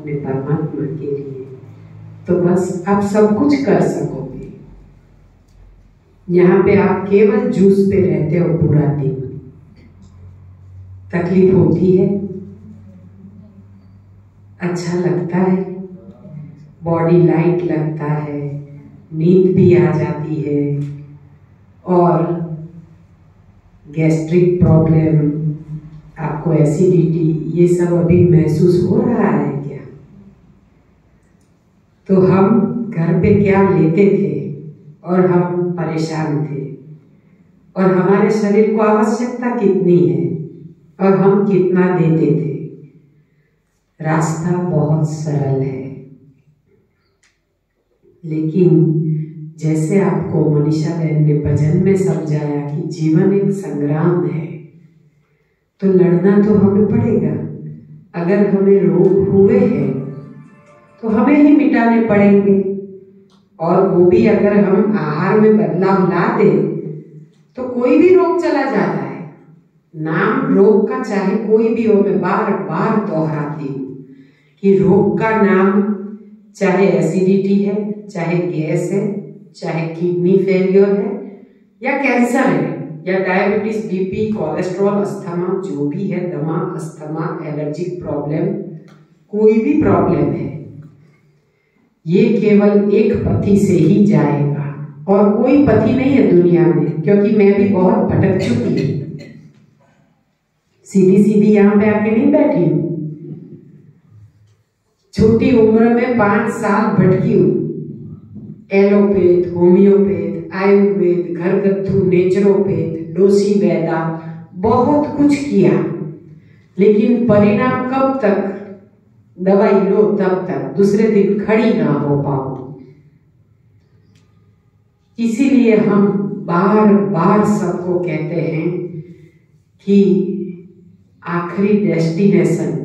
अपने परमात्मा के लिए, तो बस आप सब कुछ कर सकोगे। यहाँ पे आप केवल जूस पे रहते हो पूरा दिन। तकलीफ होती है, अच्छा लगता है, बॉडी लाइट लगता है, नींद भी आ जाती है, और गैस्ट्रिक प्रॉब्लम, आपको एसिडिटी, ये सब अभी महसूस हो रहा है क्या? तो हम घर पे क्या लेते थे और हम परेशान थे, और हमारे शरीर को आवश्यकता कितनी है और हम कितना देते थे। रास्ता बहुत सरल है, लेकिन जैसे आपको मनीषा बहन ने भजन में समझाया कि जीवन एक संग्राम है, तो लड़ना तो हमें पड़ेगा। अगर हमें रोग हुए हैं तो हमें ही मिटाने पड़ेंगे, और वो भी अगर हम आहार में बदलाव ला दें तो कोई भी रोग चला जाता है। नाम रोग का चाहे कोई भी हो, मैं बार बार दोहराती हूँ कि रोग का नाम चाहे एसिडिटी है, चाहे गैस है, चाहे किडनी फेलियर है, या कैंसर है, या डायबिटीज, बीपी, कोलेस्ट्रॉल, अस्थमा, जो भी है, दमा, अस्थमा, एलर्जिक प्रॉब्लम, कोई भी प्रॉब्लम है, ये केवल एक पति से ही जाएगा, और कोई पति नहीं है दुनिया में, क्योंकि मैं भी बहुत भटक चुकी हूँ। सीधी सीधी यहाँ पे आके नहीं बैठी हूँ, छोटी उम्र में 5 साल भटकी हूँ। एलोपैथ, होम्योपैथ, आयुर्वेद, घरगथ्थू, नेचुरोपैथ, डोसी वैदा, बहुत कुछ किया, लेकिन परिणाम कब तक? दवाई लो तब तक, दूसरे दिन खड़ी ना हो पाओ। इसीलिए हम बार बार सबको कहते हैं कि आखिरी डेस्टिनेशन,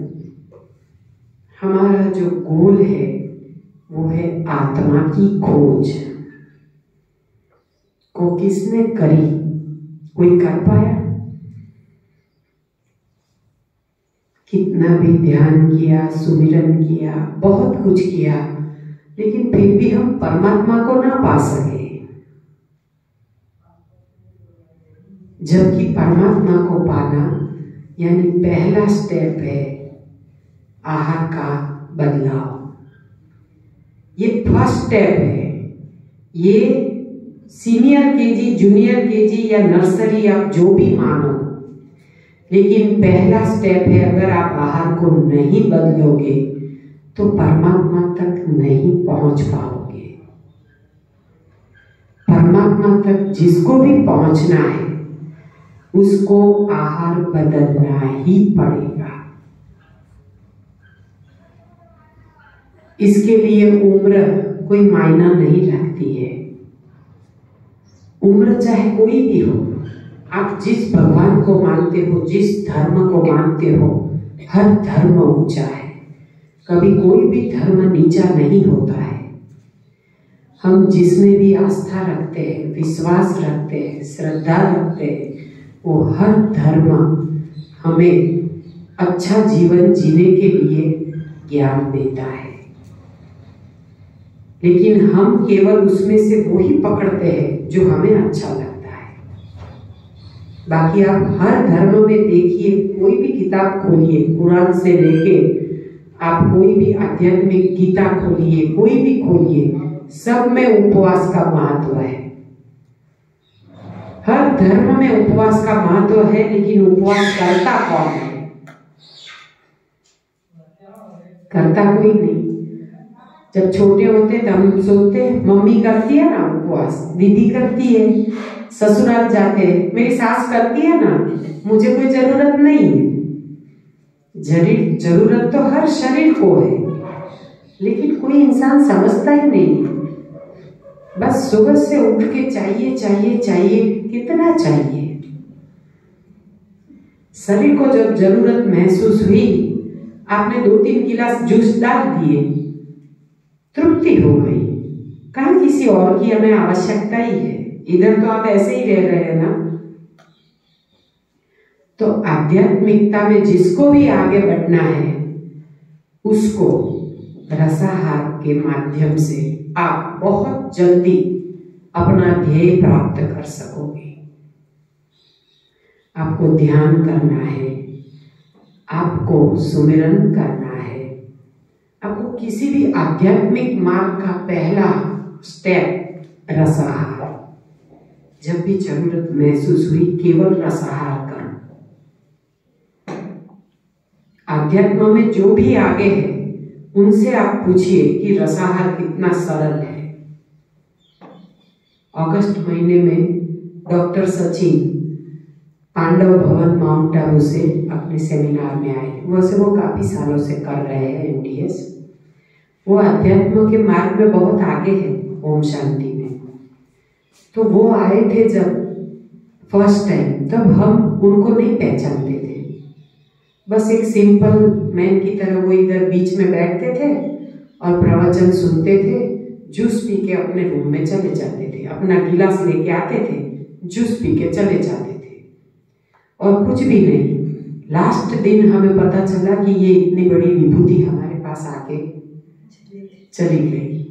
हमारा जो गोल है वो है आत्मा की खोज। को किसने करी? कोई कर पाया? कितना भी ध्यान किया, सुमिरन किया, बहुत कुछ किया, लेकिन फिर भी हम परमात्मा को ना पा सके। जबकि परमात्मा को पाना यानी पहला स्टेप है आहार का बदलाव। ये फर्स्ट स्टेप है। ये सीनियर केजी, जूनियर केजी या नर्सरी, आप जो भी मानो, लेकिन पहला स्टेप है। अगर आप आहार को नहीं बदलोगे तो परमात्मा तक नहीं पहुंच पाओगे। परमात्मा तक जिसको भी पहुंचना है उसको आहार बदलना ही पड़ेगा। इसके लिए उम्र कोई मायना नहीं रखती है। उम्र चाहे कोई भी हो, आप जिस भगवान को मानते हो, जिस धर्म को मानते हो, हर धर्म ऊंचा है। कभी कोई भी धर्म नीचा नहीं होता है। हम जिसमें भी आस्था रखते हैं, विश्वास रखते हैं, श्रद्धा रखते हैं, वो हर धर्म हमें अच्छा जीवन जीने के लिए ज्ञान देता है। लेकिन हम केवल उसमें से वो ही पकड़ते हैं जो हमें अच्छा लगता है। बाकी आप हर धर्म में देखिए, कोई भी किताब खोलिए, कुरान से लेके आप कोई भी आध्यात्मिक गीता खोलिए, कोई भी खोलिए, सब में उपवास का महत्व है। हर धर्म में उपवास का महत्व है, लेकिन उपवास करता कौन है? करता कोई नहीं। जब छोटे होते तो हम सोचते मम्मी करती है ना उपवास, दीदी करती है, ससुराल जाते हैं मेरी सास करती है ना, मुझे कोई जरूरत नहीं है। जरूरत तो हर शरीर को है, लेकिन कोई इंसान समझता ही नहीं है। बस सुबह से उठ के चाहिए चाहिए चाहिए, कितना चाहिए? शरीर को जब जरूरत महसूस हुई, आपने 2-3 गिलास जूस डाल दिए, तृप्ति हो गई। कहाँ किसी और की हमें आवश्यकता ही है? इधर तो आप ऐसे ही रह रहे हैं ना। तो आध्यात्मिकता में जिसको भी आगे बढ़ना है, उसको रसाहार के माध्यम से आप बहुत जल्दी अपना ध्येय प्राप्त कर सकोगे। आपको ध्यान करना है, आपको सुमिरन करना है, आपको किसी भी आध्यात्मिक मार्ग का पहला स्टेप रसाहार। जब भी जरूरत महसूस हुई केवल रसाहार करो। आध्यात्म में जो भी आगे है उनसे आप पूछिए कि रसाहार कितना सरल है। अगस्त महीने में डॉक्टर सचिन पांडव भवन माउंट आबू से अपने सेमिनार में आए। वैसे वो काफी सालों से कर रहे हैं MDS। वो अध्यात्म के मार्ग में बहुत आगे है, ओम शांति में। तो वो आए थे जब फर्स्ट टाइम, तब हम उनको नहीं पहचानते थे। बस एक सिंपल मैन की तरह वो इधर बीच में बैठते थे और प्रवचन सुनते थे, जूस पी के अपने रूम में चले जाते थे, अपना गिलास लेके आते थे, जूस पी के चले जाते थे और कुछ भी नहीं। लास्ट दिन हमें पता चला कि ये इतनी बड़ी विभूति हमारे पास आके चली गई।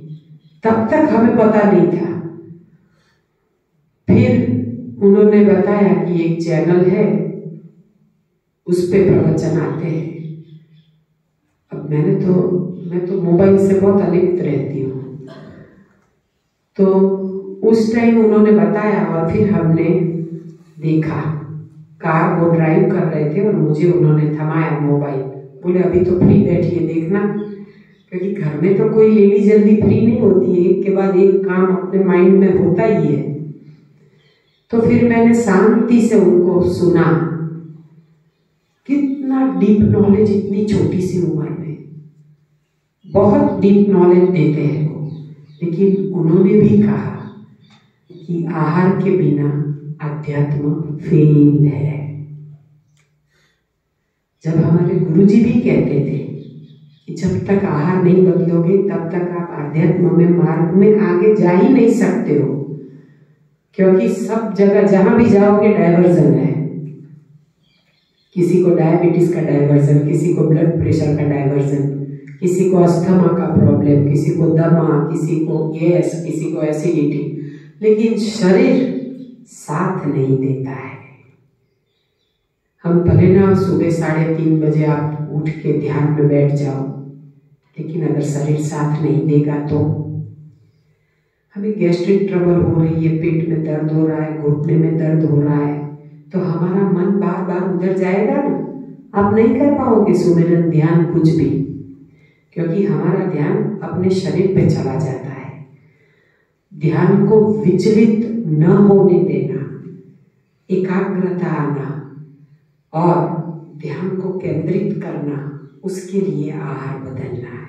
तब तक हमें पता नहीं था। फिर उन्होंने बताया कि एक चैनल है, उस पे प्रवचन आते हैं। अब मैं तो मोबाइल से बहुत अलिप्त रहती हूँ। तो उस टाइम उन्होंने बताया और फिर हमने देखा। कार वो ड्राइव कर रहे थे और मुझे उन्होंने थमाया मोबाइल, बोले अभी तो फ्री बैठिए देखना, क्योंकि घर में तो कोई लेडी जल्दी फ्री नहीं होती है, एक के बाद एक काम अपने माइंड में होता ही है। तो फिर मैंने शांति से उनको सुना। कितना डीप नॉलेज इतनी छोटी सी उम्र में, बहुत डीप नॉलेज देते हैं वो। लेकिन उन्होंने भी कहा कि आहार के बिना अध्यात्म फेल है। जब हमारे गुरुजी भी कहते थे कि जब तक आहार नहीं बदलोगे तब तक आप अध्यात्म में मार्ग में आगे जा ही नहीं सकते हो, क्योंकि सब जगह जहां भी जाओगे डाइवर्जन है। किसी को डायबिटीज का डाइवर्जन, किसी को ब्लड प्रेशर का डाइवर्जन, किसी को अस्थमा का प्रॉब्लम, किसी को दमा, किसी को गैस, किसी को एसिडिटी। लेकिन शरीर साथ नहीं देता है। हम भले ना सुबह 3:30 बजे आप उठ के ध्यान में बैठ जाओ, लेकिन अगर शरीर साथ नहीं देगा तो हमें गैस्ट्रिक ट्रबल हो रही है, पेट में दर्द हो रहा है, घुटने में दर्द हो रहा है, तो हमारा मन बार बार उधर जाएगा ना। आप नहीं कर पाओगे सुमिरन, ध्यान, कुछ भी, क्योंकि हमारा ध्यान अपने शरीर पे चला जाता है। ध्यान को विचलित न होने देना, एकाग्रता आना और ध्यान को केंद्रित करना, उसके लिए आहार बदलना है।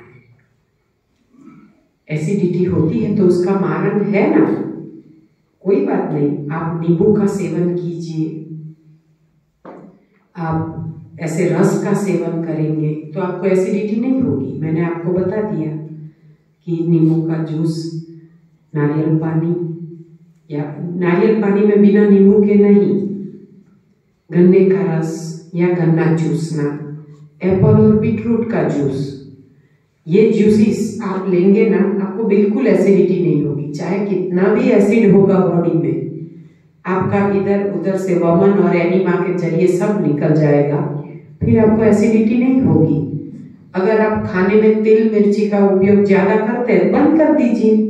एसिडिटी होती है तो उसका मारण है ना, कोई बात नहीं, आप नींबू का सेवन कीजिए। आप ऐसे रस का सेवन करेंगे तो आपको एसिडिटी नहीं होगी। मैंने आपको बता दिया कि नींबू का जूस, नारियल पानी, या नारियल पानी में बिना नींबू के नहीं, गन्ने का रस या गन्ना चूसना, एप्पल और बीटरूट का जूस, ये जूसेस आप लेंगे ना, आपको बिल्कुल एसिडिटी नहीं होगी। चाहे कितना भी एसिड होगा बॉडी में, आपका इधर उधर से वमन और एनीमा के जरिए सब निकल जाएगा, फिर आपको एसिडिटी नहीं होगी। अगर आप खाने में तिल मिर्ची का उपयोग ज्यादा करते हैं, बंद कर दीजिए।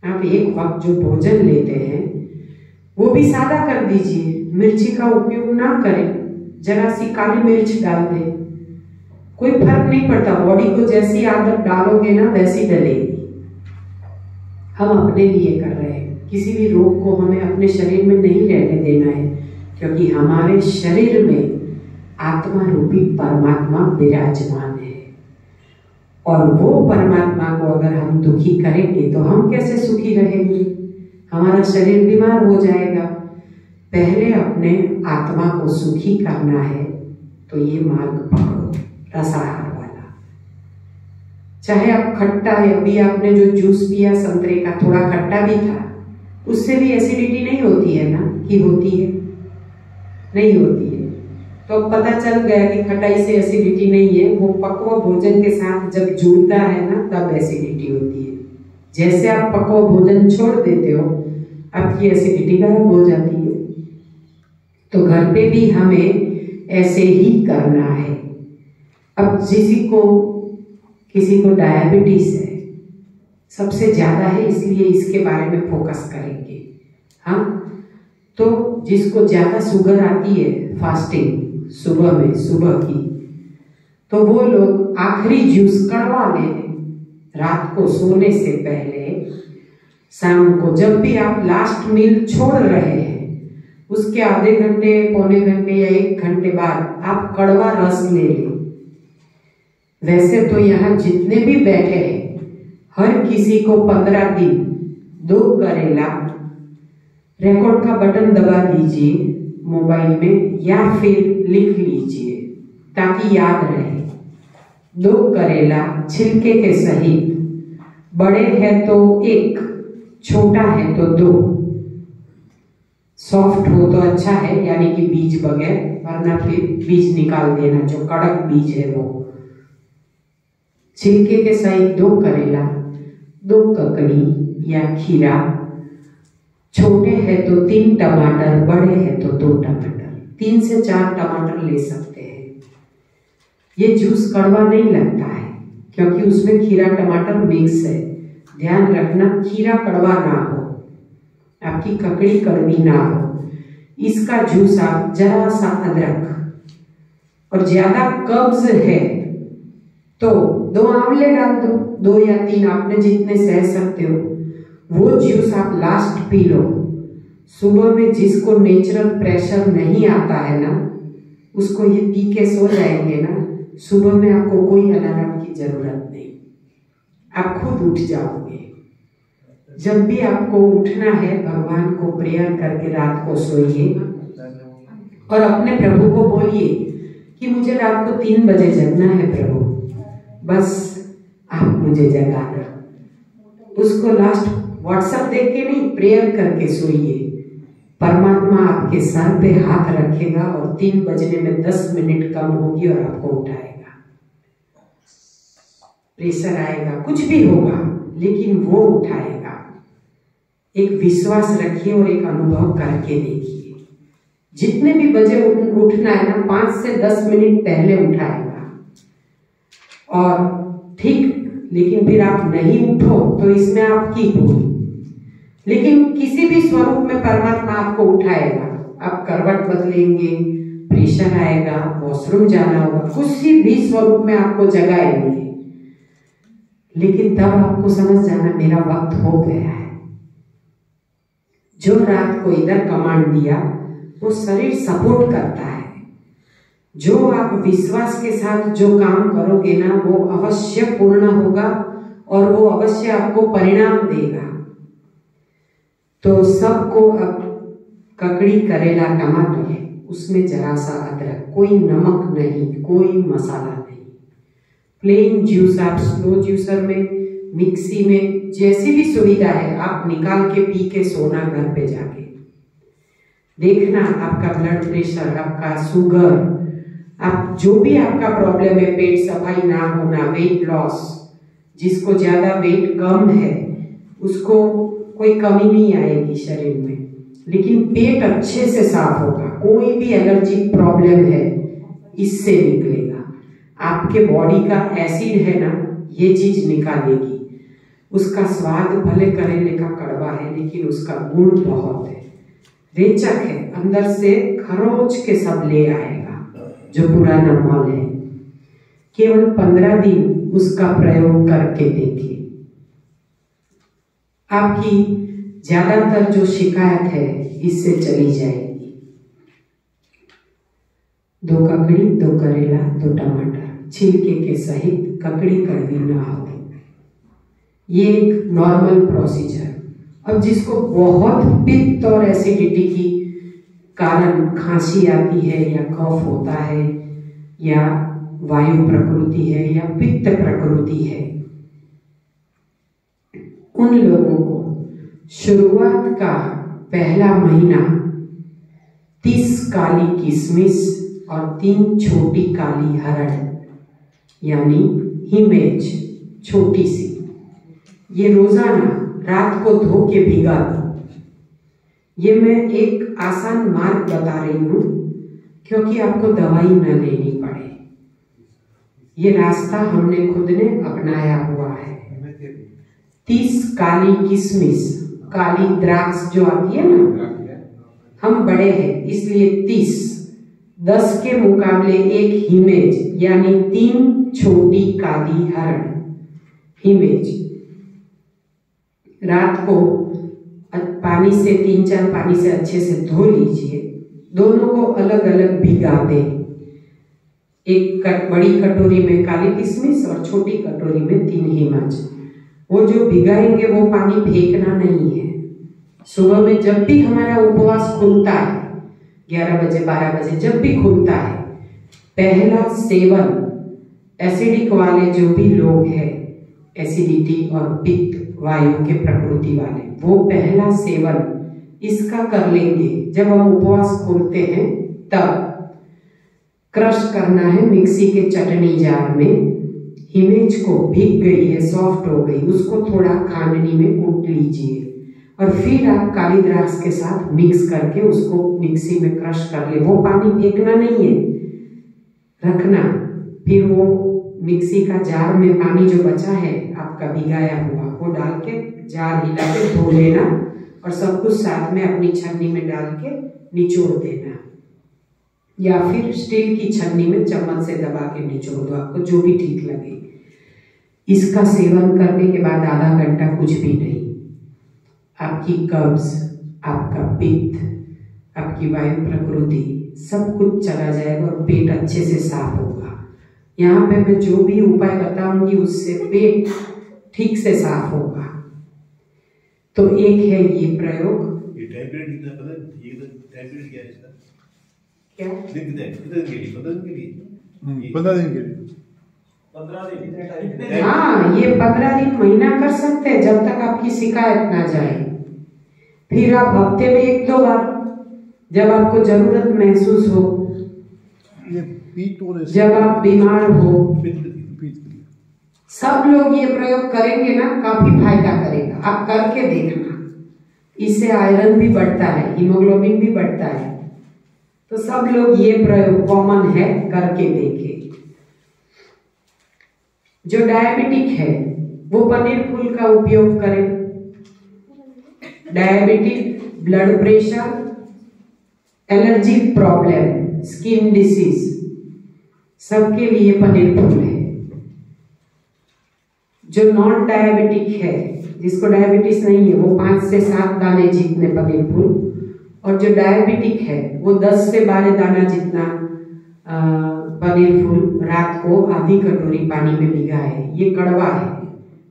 आप एक वक्त जो भोजन लेते हैं वो भी सादा कर दीजिए, मिर्ची का उपयोग ना करें, जरा सी काली मिर्च डाल दें, कोई फर्क नहीं पड़ता। बॉडी को जैसी आदत डालोगे ना वैसी डलेगी। हम अपने लिए कर रहे हैं, किसी भी रोग को हमें अपने शरीर में नहीं रहने देना है, क्योंकि हमारे शरीर में आत्मा रूपी परमात्मा विराजमान है। और वो परमात्मा को अगर हम दुखी करेंगे तो हम कैसे सुखी रहेंगे? हमारा शरीर बीमार हो जाएगा। पहले अपने आत्मा को सुखी करना है तो ये मार्ग पकड़ो, रसाहार वाला। चाहे आप खट्टा है, अभी आपने जो जूस पिया संतरे का, थोड़ा खट्टा भी था, उससे भी एसिडिटी नहीं होती है ना? कि होती है? नहीं होती है। तो पता चल गया कि खटाई से एसिडिटी नहीं है, वो पक्व भोजन के साथ जब जुड़ता है ना तब एसिडिटी होती है। जैसे आप पक्व भोजन छोड़ देते हो आपकी एसिडिटी गायब हो जाती है। तो घर पे भी हमें ऐसे ही करना है। अब किसी को डायबिटीज है, सबसे ज्यादा है, इसलिए इसके बारे में फोकस करेंगे। हाँ, तो जिसको ज्यादा शुगर आती है फास्टिंग सुबह की, तो वो लोग आखिरी जूस कड़वा लें रात को सोने से पहले। शाम को जब भी आप लास्ट मील छोड़ रहे हैं उसके आधे घंटे, पौने घंटे या 1 घंटे बाद आप कड़वा रस ले लें। वैसे तो यहाँ जितने भी बैठे हैं हर किसी को 15 दिन 2 करेला, रिकॉर्ड का बटन दबा दीजिए मोबाइल में या फिर लिख लीजिए ताकि याद रहे। 2 करेला छिलके के सहित, बड़े है तो 1, छोटा है तो 2, सॉफ्ट हो तो अच्छा है यानी कि बीज बगैर, वरना फिर बीज निकाल देना, जो कड़क बीज है वो। छिलके के सहित 2 करेला, 2 ककड़ी या खीरा, छोटे हैं तो 3 टमाटर, बड़े हैं तो 2 टमाटर, 3 से 4 टमाटर ले सकते हैं। ये जूस कड़वा नहीं लगता है क्योंकि उसमें खीरा टमाटर मिक्स है। ध्यान रखना खीरा कड़वा ना हो, आपकी ककड़ी कड़वी ना हो। इसका जूस आप जरा सा अदरक, और ज्यादा कब्ज है तो 2 आंवले डाल दो, 2 या 3 आपने जितने सह सकते हो। वो जूस आप लास्ट पी लो। सुबह में जिसको नेचुरल प्रेशर नहीं आता है ना, उसको ये पी के सो जाएंगे ना, सुबह में आपको कोई अलार्म की जरूरत नहीं, आप खुद उठ जाओगे। जब भी आपको उठना है भगवान को प्रेयर करके रात को सोइए और अपने प्रभु को बोलिए कि मुझे रात को 3 बजे जगना है प्रभु, बस आप मुझे जगाना। उसको लास्ट व्हाट्सएप देख के नहीं, प्रेयर करके सोइए। परमात्मा आपके सर पे हाथ रखेगा और 3 बजने में 10 मिनट कम होगी और आपको उठाएगा। प्रेशर आएगा, कुछ भी होगा, लेकिन वो उठाएगा। एक विश्वास रखिए और एक अनुभव करके देखिए। जितने भी बजे उठना है ना, 5 से 10 मिनट पहले उठाएगा। और ठीक, लेकिन फिर आप नहीं उठो तो इसमें आपकी भूल, लेकिन किसी भी स्वरूप में परमात्मा आपको उठाएगा। आप करवट बदलेंगे, प्रेशर आएगा, वॉशरूम जाना होगा, किसी भी स्वरूप में आपको जगाएंगे, लेकिन तब आपको समझ जाना मेरा वक्त हो गया है। जो रात को इधर कमांड दिया वो शरीर सपोर्ट करता है। जो आप विश्वास के साथ जो काम करोगे ना, वो अवश्य पूर्ण होगा और वो अवश्य आपको परिणाम देगा। तो सबको अब ककड़ी, करेला, टमाटर, उसमें जरा सा अदरक, कोई नमक नहीं, कोई मसाला नहीं, प्लेन जूस आप स्लो जूसर में, मिक्सी में, जैसी भी सुविधा है आप निकाल के पी के सोना घर पे जाके। देखना आपका ब्लड प्रेशर, आपका शुगर, आप जो भी आपका प्रॉब्लम है, पेट सफाई ना होना, वेट लॉस, जिसको ज्यादा वेट कम है उसको कोई कमी नहीं आएगी शरीर में, लेकिन पेट अच्छे से साफ होगा। कोई भी एलर्जिक प्रॉब्लम है इससे निकलेगा। आपके बॉडी का एसिड है ना, ये चीज निकालेगी। उसका स्वाद भले करेले का कड़वा है, लेकिन उसका गुण बहुत है, रेचक है, अंदर से खरोच के सब ले आएगा जो पुराना मल है। केवल 15 दिन उसका प्रयोग करके देखिए, आपकी ज्यादातर जो शिकायत है इससे चली जाएगी। 2 ककड़ी, 2 करेला, 2 टमाटर, छिलके के सहित, ककड़ी कड़वी ना हो। ये एक नॉर्मल प्रोसीजर। अब जिसको बहुत पित्त और एसिडिटी की कारण खांसी आती है या कफ होता है या वायु प्रकृति है या पित्त प्रकृति है, उन लोगों को शुरुआत का पहला महीना 30 काली किशमिश और 3 छोटी काली हरड़ यानी हिमेज छोटी सी, ये रोजाना रात को धो के भिगा दो। ये मैं एक आसान मार्ग बता रही हूँ क्योंकि आपको दवाई न लेनी पड़े। ये रास्ता हमने खुद ने अपनाया हुआ है। 30 काली किशमिश, काली द्राक्ष जो आती है ना, हम बड़े हैं इसलिए 30, 10 के मुकाबले 1 हिमेज यानी 3 छोटी काली हरड़ हिमेज। रात को पानी से 3-4 पानी से अच्छे से धो लीजिए। दोनों को अलग अलग भिगा दें। एक बड़ी कटोरी में काली किशमिश और छोटी कटोरी में 3 हिमेज। वो जो भिगाएंगे वो पानी फेंकना नहीं है। सुबह में जब भी हमारा उपवास खुलता है 11 बजे 12 बजे जब भी खुलता है, पहला सेवन एसिडिक वाले जो भी लोग हैं, एसिडिटी और पित्त वायु के प्रकृति वाले, वो पहला सेवन इसका कर लेंगे। जब हम उपवास खोलते हैं तब क्रश करना है मिक्सी के चटनी जार में। हिमेज को भीग गई है, सॉफ्ट हो गई, उसको थोड़ा खांडनी में कूट लीजिए और फिर आप काली द्राक्ष के साथ मिक्स करके उसको मिक्सी में क्रश कर ले। वो पानी फेंकना नहीं है, रखना। फिर वो मिक्सी का जार में पानी जो बचा है आपका भिगाया हुआ, वो डाल के जार हिला के धो लेना और सब कुछ साथ में अपनी छन्नी में डाल के निचोड़ देना, या फिर स्टील की छन्नी में चम्मच से दबा के निचोड़ दो, आपको जो भी ठीक लगे। इसका सेवन करने के बाद आधा घंटा कुछ भी नहीं, आपकी कब्ज, आपका पित्त, आपकी वायु प्रकृति सब कुछ चला जाएगा और पेट अच्छे से साफ होगा। यहाँ पे मैं जो भी उपाय बताऊंगी उससे पेट ठीक से साफ होगा। तो एक है ये प्रयोग। ये टाइम पीरियड कितना पता है? ये टाइम पीरियड क्या है इसका? क्या कितने दिन के लिए? 15 दिन के लिए? 15 दिन के लिए। 15 दिन। हाँ, ये 15 दिन महीना कर सकते हैं जब तक आपकी शिकायत ना जाए। फिर आप हफ्ते में 1-2 बार जब आपको जरूरत महसूस हो, ये पीठ और जब आप बीमार हो, पीठ सब लोग ये प्रयोग करेंगे ना, काफी फायदा करेगा। आप करके देखना, इससे आयरन भी बढ़ता है, हीमोग्लोबिन भी बढ़ता है। तो सब लोग ये प्रयोग कॉमन है, करके देखें। जो डायबिटिक है वो पनीर फूल का उपयोग करें। Diabetic, blood pressure, allergy problem, skin disease, सबके लिए पनीर फूल है। जो नॉन डायबिटिक है, जिसको डायबिटीज नहीं है, वो 5 से 7 दाने जितने पनीर फूल, और जो डायबिटिक है वो 10 से 12 दाना जितना पनीर फूल रात को आधी कटोरी पानी में भिगाए। ये कड़वा है।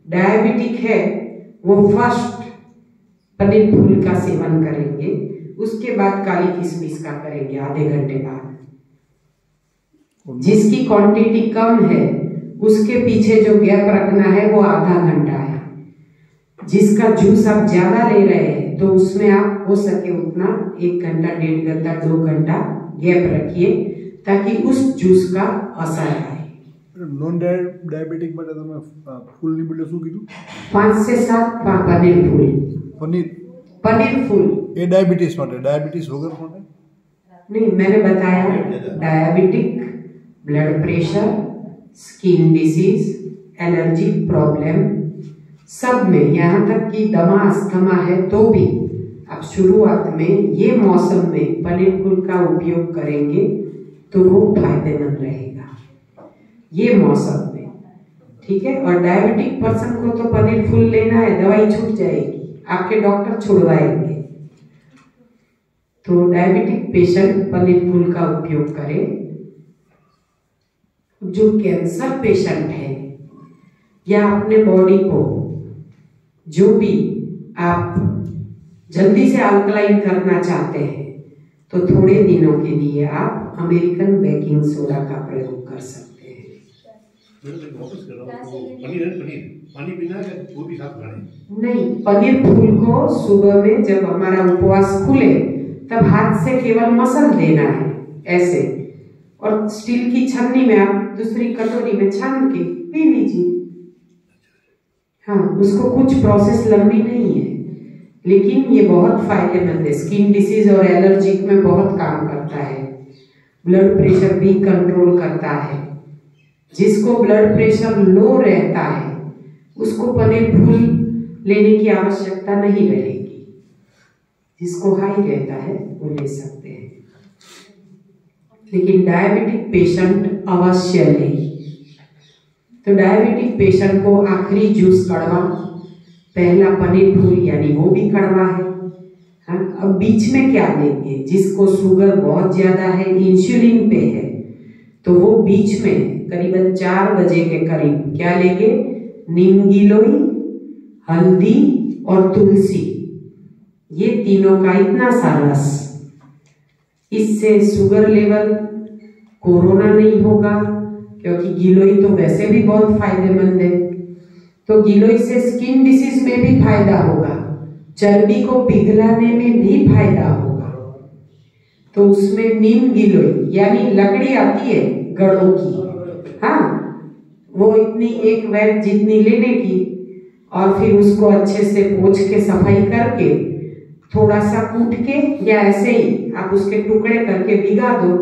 डायबिटिक है वो फर्स्ट पनीर फूल का सेवन करेंगे, उसके बाद काली किशमिश का करेंगे आधे घंटे बाद। जिसकी क्वांटिटी कम है उसके पीछे जो गैप रखना है वो आधा घंटा है। जिसका जूस आप ज्यादा ले रहे हैं तो उसमें आप हो सके उतना 1 घंटा, 1.5 घंटा, 2 घंटा गैप रखिए ताकि उस जूस का असर आए। नॉन डायबिटिक માટે તમે ફૂલની બદલે શું કીધું? 5 से 7 પનીર ફૂલ। પનીર ફૂલ એ ડાયાબિટીસ માટે, ડાયાબિટીસ વગર માટે नहीं, मैंने बताया diabetic, blood pressure, skin disease, allergy problem, सब में, यहाँ तक कि दमा अस्थमा है तो भी आप शुरुआत में ये मौसम में पनीर फूल का उपयोग करेंगे तो वो फायदेमंद रहेगा ये मौसम में। ठीक है। और डायबिटिक पर्सन को तो पनीर फूल लेना है, दवाई छूट जाएगी, आपके डॉक्टर छुड़वाएंगे। तो डायबिटिक पेशेंट पनीर फूल का उपयोग करें। जो कैंसर पेशेंट है या अपने बॉडी को जो भी आप जल्दी से अल्कलाइन करना चाहते हैं तो थोड़े दिनों के लिए आप अमेरिकन बेकिंग सोडा का प्रयोग कर सकते हैं। पानी पीना है वो भी साथ खाने? नहीं, पनीर फूल को सुबह में जब हमारा उपवास खुले तब हाथ से केवल मसल देना है ऐसे, और स्टील की छन्नी में आप दूसरी कटोरी में छान के पी लीजिए। हाँ, उसको कुछ प्रोसेस लंबी नहीं है, लेकिन ये बहुत फायदेमंद है। स्किन डिसीज और एलर्जिक में बहुत काम करता है। ब्लड प्रेशर भी कंट्रोल करता है। जिसको ब्लड प्रेशर लो रहता है उसको पनीर फूल लेने की आवश्यकता नहीं रहेगी। जिसको हाई रहता है वो ले सकते हैं, लेकिन डायबिटिक पेशेंट अवश्य ले। तो डायबिटिक पेशेंट को आखिरी जूस कड़वा, पहला पनीर फूल यानी वो भी कड़वा है। हाँ, अब बीच में क्या लेंगे? जिसको शुगर बहुत ज्यादा है, इंसुलिन पे है, तो वो बीच में करीबन 4 बजे के करीब क्या लेंगे? नीम गिलोई, हल्दी और तुलसी, ये तीनों का इतना सा रस, इससे शुगर लेवल कोरोना नहीं होगा, क्योंकि गिलोई तो वैसे भी बहुत फायदेमंद है। तो गिलोई से स्किन डिसीज में भी फायदा होगा, चर्बी को पिघलाने में भी फायदा होगा। तो उसमें नीम गिलोई यानी लकड़ी आती है गड़ों की, हाँ, वो इतनी एक वैट जितनी लेने की, और फिर उसको अच्छे से पोंछ के सफाई करके थोड़ा सा कूट के या ऐसे ही आप उसके टुकड़े करके भिगा दो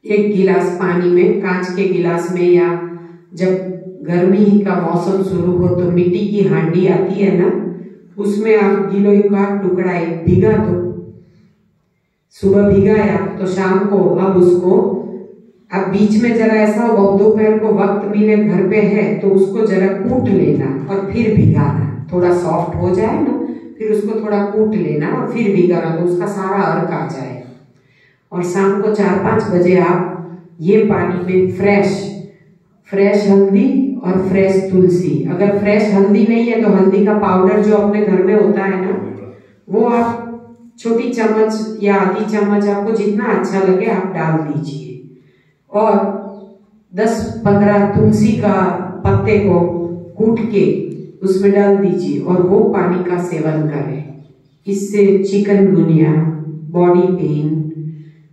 1 गिलास पानी में, कांच के गिलास में, या जब गर्मी का मौसम शुरू हो तो मिट्टी की हांडी आती है ना, उसमें आप गिलोई का टुकड़ा एक भिगा दो। सुबह भिगाया तो शाम को अब उसको, अब बीच में जरा ऐसा हो दोपहर को वक्त मिले घर पे है तो उसको जरा कूट लेना और फिर भिगाना, थोड़ा सॉफ्ट हो जाए ना, फिर उसको थोड़ा कूट लेना और फिर भिगाना, तो उसका सारा अर्क आ जाए। और शाम को 4-5 बजे आप ये पानी में फ्रेश हल्दी और फ्रेश तुलसी, अगर फ्रेश हल्दी नहीं है तो हल्दी का पाउडर जो अपने घर में होता है ना, वो आप छोटी चम्मच या आधी चम्मच, आपको जितना अच्छा लगे आप डाल दीजिए, और 10-15 तुलसी का पत्ते को कूट के उसमें डाल दीजिए और वो पानी का सेवन करें। इससे चिकनगुनिया, बॉडी पेन,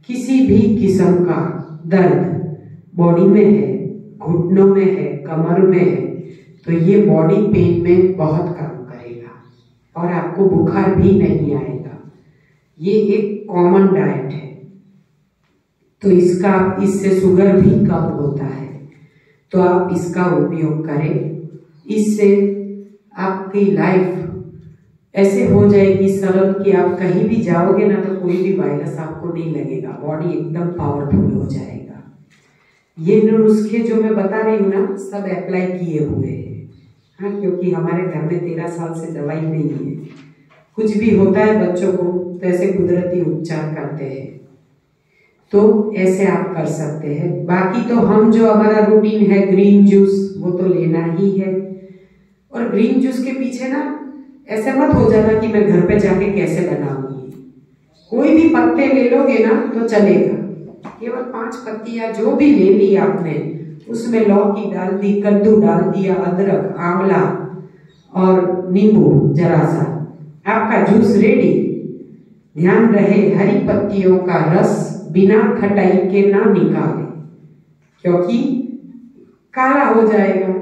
किसी भी किस्म का दर्द बॉडी में है, घुटनों में है, कमर में है, तो ये बॉडी पेन में बहुत काम करेगा और आपको बुखार भी नहीं आएगा। ये एक कॉमन डाइट है, तो इससे शुगर भी कम होता है, तो आप इसका उपयोग करें। इससे आपकी लाइफ ऐसे हो जाएगी सरल कि आप कहीं भी जाओगे ना तो कोई भी वायरस आपको नहीं लगेगा, बॉडी एकदम पावरफुल हो जाएगा। ये नुस्खे जो मैं बता रही हूँ ना, सब अप्लाई किए हुए हैं, हाँ, क्योंकि हमारे घर में 13 साल से दवाई नहीं है। कुछ भी होता है बच्चों को तो ऐसे कुदरती उपचार करते हैं, तो ऐसे आप कर सकते हैं। बाकी तो हम जो हमारा रूटीन है, ग्रीन जूस वो तो लेना ही है। और ग्रीन जूस के पीछे ना ऐसे मत हो जाना कि मैं घर पे जाके कैसे बनाऊंगी। कोई भी पत्ते ले लोगे ना तो चलेगा, केवल 5 पत्तियां जो भी ले ली आपने, उसमें लौकी डाल दी, कद्दू डाल दिया, अदरक, आंवला और नींबू जरा सा, आपका जूस रेडी। ध्यान रहे हरी पत्तियों का रस बिना खटाई के ना निकालें, क्योंकि काला हो जाएगा।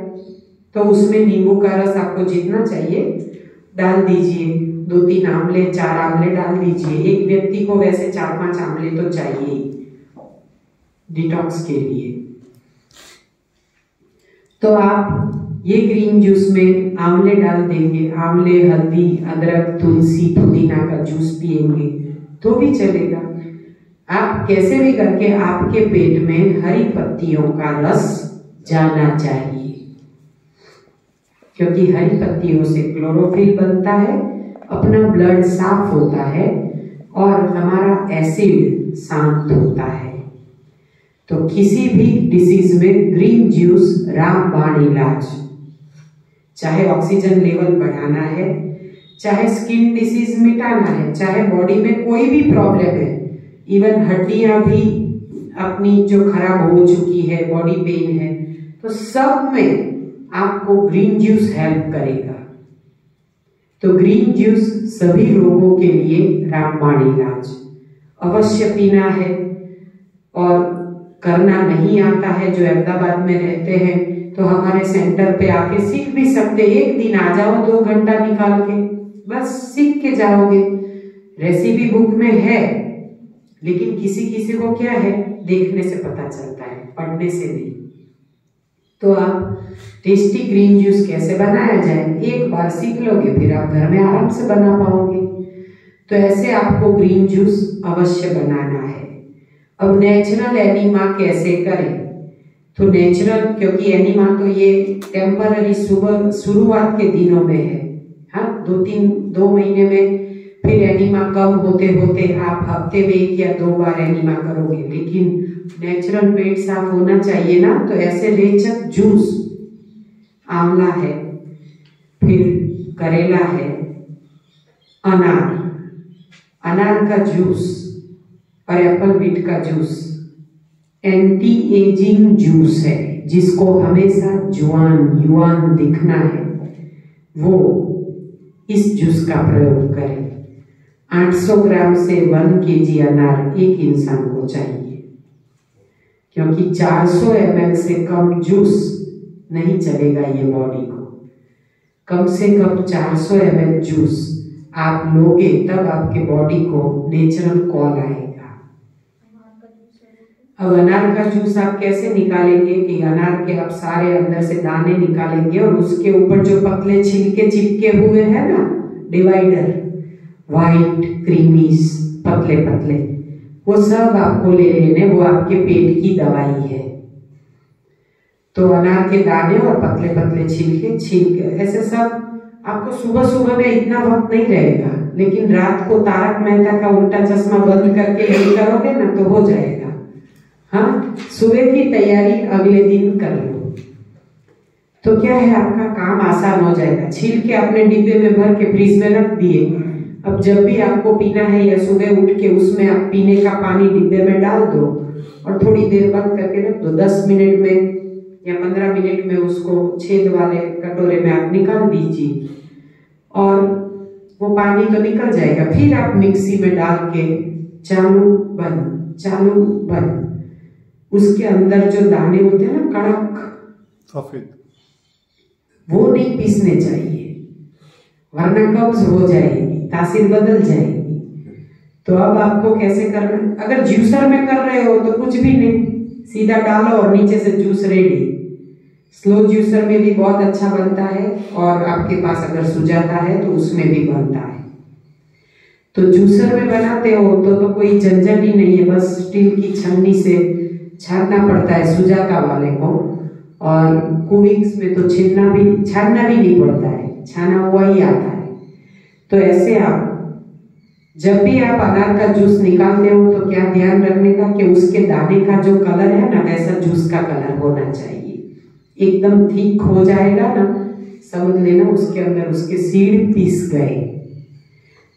तो उसमें नींबू का रस आपको जितना चाहिए डाल दीजिए, 2-3 आंवले, 4 आंवले डाल दीजिए। एक व्यक्ति को वैसे 4-5 आंवले तो चाहिए डिटॉक्स के लिए। तो आप ये ग्रीन जूस में आंवले डाल देंगे, आंवले, हल्दी, अदरक, तुलसी, पुदीना का जूस पिएंगे तो भी चलेगा। आप कैसे भी करके आपके पेट में हरी पत्तियों का रस जाना चाहिए, क्योंकि हरी पत्तियों से क्लोरोफिल बनता है, अपना ब्लड साफ होता है और हमारा एसिड शांत होता है। तो किसी भी डिसीज में ग्रीन जूस रामबाण इलाज, चाहे ऑक्सीजन लेवल बढ़ाना है, चाहे स्किन डिसीज मिटाना है, चाहे बॉडी में कोई भी प्रॉब्लम है, इवन हड्डियां भी अपनी जो खराब हो चुकी है, बॉडी पेन है, तो सब में आपको ग्रीन जूस हेल्प करेगा। तो ग्रीन जूस सभी रोगों के लिए रामबाण इलाज अवश्य पीना है। और करना नहीं आता है, जो अहमदाबाद में रहते हैं, तो हमारे सेंटर पे आके सीख भी सकते। एक दिन आ जाओ 2 घंटा निकाल के, बस सीख के जाओगे। रेसिपी बुक में है, लेकिन किसी किसी को क्या है, देखने से पता चलता है, पढ़ने से नहीं। तो आप टेस्टी ग्रीन जूस कैसे बनाया जाए, एक बार सीख लोगे, फिर आप घर में आराम से बना पाओगे। तो ऐसे आपको ग्रीन जूस अवश्य बनाना है। अब नेचुरल एनीमा कैसे करें, तो नेचुरल, क्योंकि एनीमा तो ये टेम्पररी शुरुआत के दिनों में है, हाँ 2 महीने में, फिर एनीमा कम होते होते आप हफ्ते में 1 या 2 बार एनीमा करोगे, लेकिन नेचुरल पेट साफ होना चाहिए ना। तो ऐसे रेचक जूस, आंवला है, फिर करेला है, अनार का जूस और एप्पल बीट का जूस एंटी एजिंग जूस है। जिसको हमेशा युवान दिखना है, वो इस जूस का प्रयोग करें। 800 ग्राम से 1 kg अनार एक इंसान को चाहिए, क्योंकि 400 ml से कम जूस नहीं चलेगा ये बॉडी को। कम से कम 400 ml जूस आप लोगे, तब आपके बॉडी को नेचुरल कॉल आएगा। अब अनार का जूस आप कैसे निकालेंगे कि अनार के आप सारे अंदर से दाने निकालेंगे और उसके ऊपर जो पतले छिलके चिपके हुए हैं ना, डिवाइडर, वाइट क्रीमीस पतले पतले, वो सब आपको ले लेने, वो आपके पेट की दवाई है। तो अनार के दाने और पतले पतले छिलके ऐसे सब आपको सुबह सुबह में इतना वक्त नहीं रहेगा, लेकिन रात को तारक मेहता का उल्टा चश्मा बंद करके यही करोगे ना तो हो जाएगा। हाँ, सुबह की तैयारी अगले दिन कर लो, तो क्या है, आपका काम आसान हो जाएगा। छील के अपने डिब्बे में भर के फ्रीज में रख दिए। अब जब भी आपको पीना है या सुबह उठ के उसमें आप पीने का पानी डिब्बे में डाल दो और थोड़ी देर बंद करके रख दो। 10 मिनट में या 15 मिनट में उसको छेद वाले कटोरे में आप निकाल दीजिए और वो पानी तो निकल जाएगा। फिर आप मिक्सी में डाल के चालू बंद, उसके अंदर जो दाने होते हैं ना कड़क सफेद, वो नहीं पीसने चाहिए, वरना कब्ज हो जाएगी, तासीर बदल जाएगी। तो अब आपको कैसे करना है, अगर जूसर में कर रहे हो तो कुछ भी नहीं, सीधा डालो और नीचे से जूस रेडी। स्लो जूसर में भी बहुत अच्छा बनता है, और आपके पास अगर सुजाता है तो उसमें भी बनता है। तो जूसर में बनाते हो तो कोई झंझट ही नहीं है, बस स्टील की छन्नी से छानना पड़ता है सुजाता वाले को, और कुविंग्स में तो छानना भी नहीं पड़ता है, छाना हुआ ही आता है। तो ऐसे आप जब भी आप अनार का जूस निकालते हो तो क्या ध्यान रखने का कि उसके दाने का जो कलर है ना, वैसा जूस का कलर होना चाहिए। एकदम ठीक हो जाएगा ना, समझ लेना उसके अंदर उसके सीड पीस गए।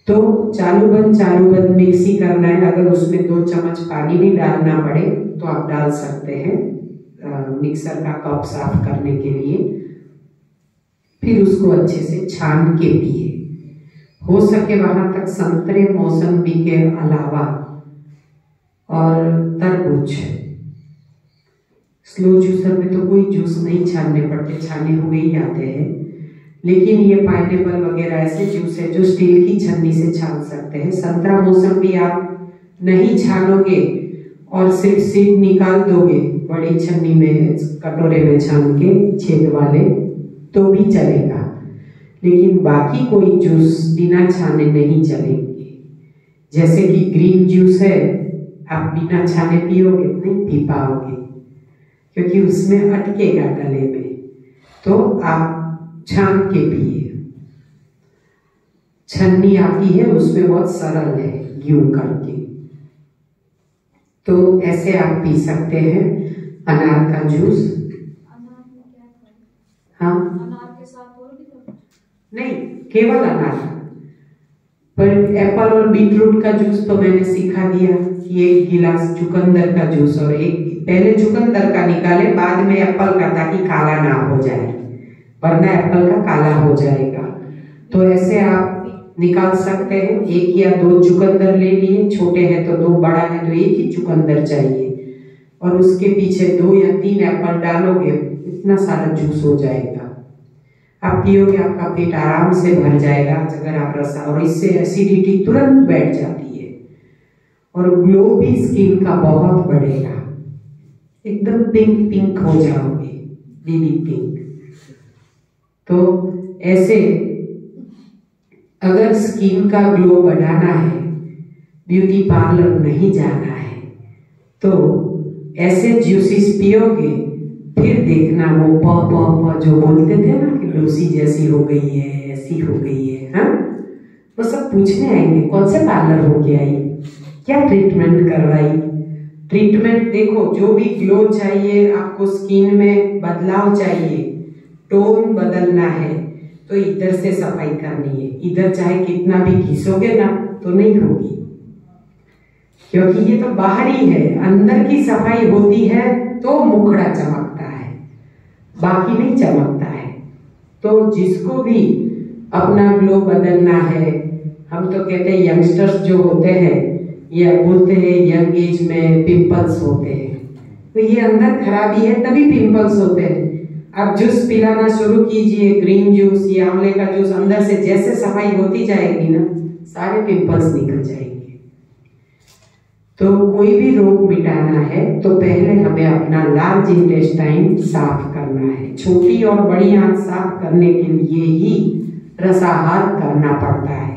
तो चालू बंद मिक्सी करना है। अगर उसमें 2 चम्मच पानी भी डालना पड़े तो आप डाल सकते हैं मिक्सर का कप साफ करने के लिए। फिर उसको अच्छे से छान के पिए। हो सके वहां तक संतरे मौसम्बी के अलावा और तरबूज। स्लो जूसर में तो कोई जूस नहीं छानने पड़ते, छाने हुए ही आते हैं, लेकिन ये पाइनएप्पल वगैरह ऐसे जूस है जो स्टील की छन्नी से छान सकते हैं। संतरा मौसम्बी आप नहीं छानोगे और सिर्फ सीड निकाल दोगे बड़ी छन्नी में, कटोरे में छान के छेद वाले, तो भी चलेगा, लेकिन बाकी कोई जूस बिना छाने नहीं चलेंगे। जैसे कि ग्रीन जूस है, आप बिना छाने पियोगे नहीं पी पाओगे, क्योंकि उसमें अटकेगा गले में। तो आप छान के पिए। छन्नी आती है उसमें बहुत सरल है, यूं करके। तो ऐसे आप पी सकते हैं अनार का जूस। हाँ, अनार के साथ और भी नहीं, केवल अनार। पर एप्पल और बीटरूट का जूस तो मैंने सिखा दिया कि 1 गिलास चुकंदर का जूस, और पहले चुकंदर का निकाले, बाद में एप्पल का, ताकि काला ना हो जाए, वरना एप्पल का काला हो जाएगा। तो ऐसे आप निकाल सकते हैं। 1 या 2 चुकंदर ले लिए, छोटे हैं तो 2, बड़ा है तो 1 ही चुकंदर चाहिए, और उसके पीछे 2 या 3 एप्पल डालोगे, इतना सारा जूस हो जाएगा। आप पियोगे, आपका पेट आराम से भर जाएगा अगर आप रसा, और इससे एसिडिटी तुरंत बैठ जाती है और ग्लो भी स्किन का बहुत बढ़ेगा। एकदम पिंक पिंक हो जाओगे, बेबी पिंक। तो ऐसे अगर स्किन का ग्लो बढ़ाना है, ब्यूटी पार्लर नहीं जाना है, तो ऐसे जूसेस पियोगे, फिर देखना वो प जो बोलते थे ना कि लूसी जैसी हो गई है, ऐसी हो गई है, हाँ, वो सब पूछने आएंगे कौन से पार्लर हो के आई, क्या ट्रीटमेंट करवाई। ट्रीटमेंट देखो, जो भी ग्लो चाहिए आपको, स्किन में बदलाव चाहिए, टोन बदलना है, तो इधर से सफाई करनी है। इधर चाहे कितना भी घिसोगे ना तो नहीं होगी, क्योंकि ये तो बाहरी है। अंदर की सफाई होती है तो मुखड़ा चमकता है, बाकी नहीं चमकता है। तो जिसको भी अपना ग्लो बदलना है, हम तो कहते हैं यंगस्टर्स जो होते हैं, या बोलते हैं यंग एज में पिंपल्स होते हैं, तो ये अंदर खराबी है तभी पिंपल्स होते हैं। आप जूस पिलाना शुरू कीजिए, ग्रीन जूस या आंवले का जूस, अंदर से जैसे सफाई होती जाएगी ना, सारे पिंपल्स निकल जाएंगे। तो कोई भी रोग मिटाना है तो पहले हमें अपना लार्ज इंटेस्टाइन साफ करना है। छोटी और बड़ी आंत साफ करने के लिए ही रसाहार करना पड़ता है।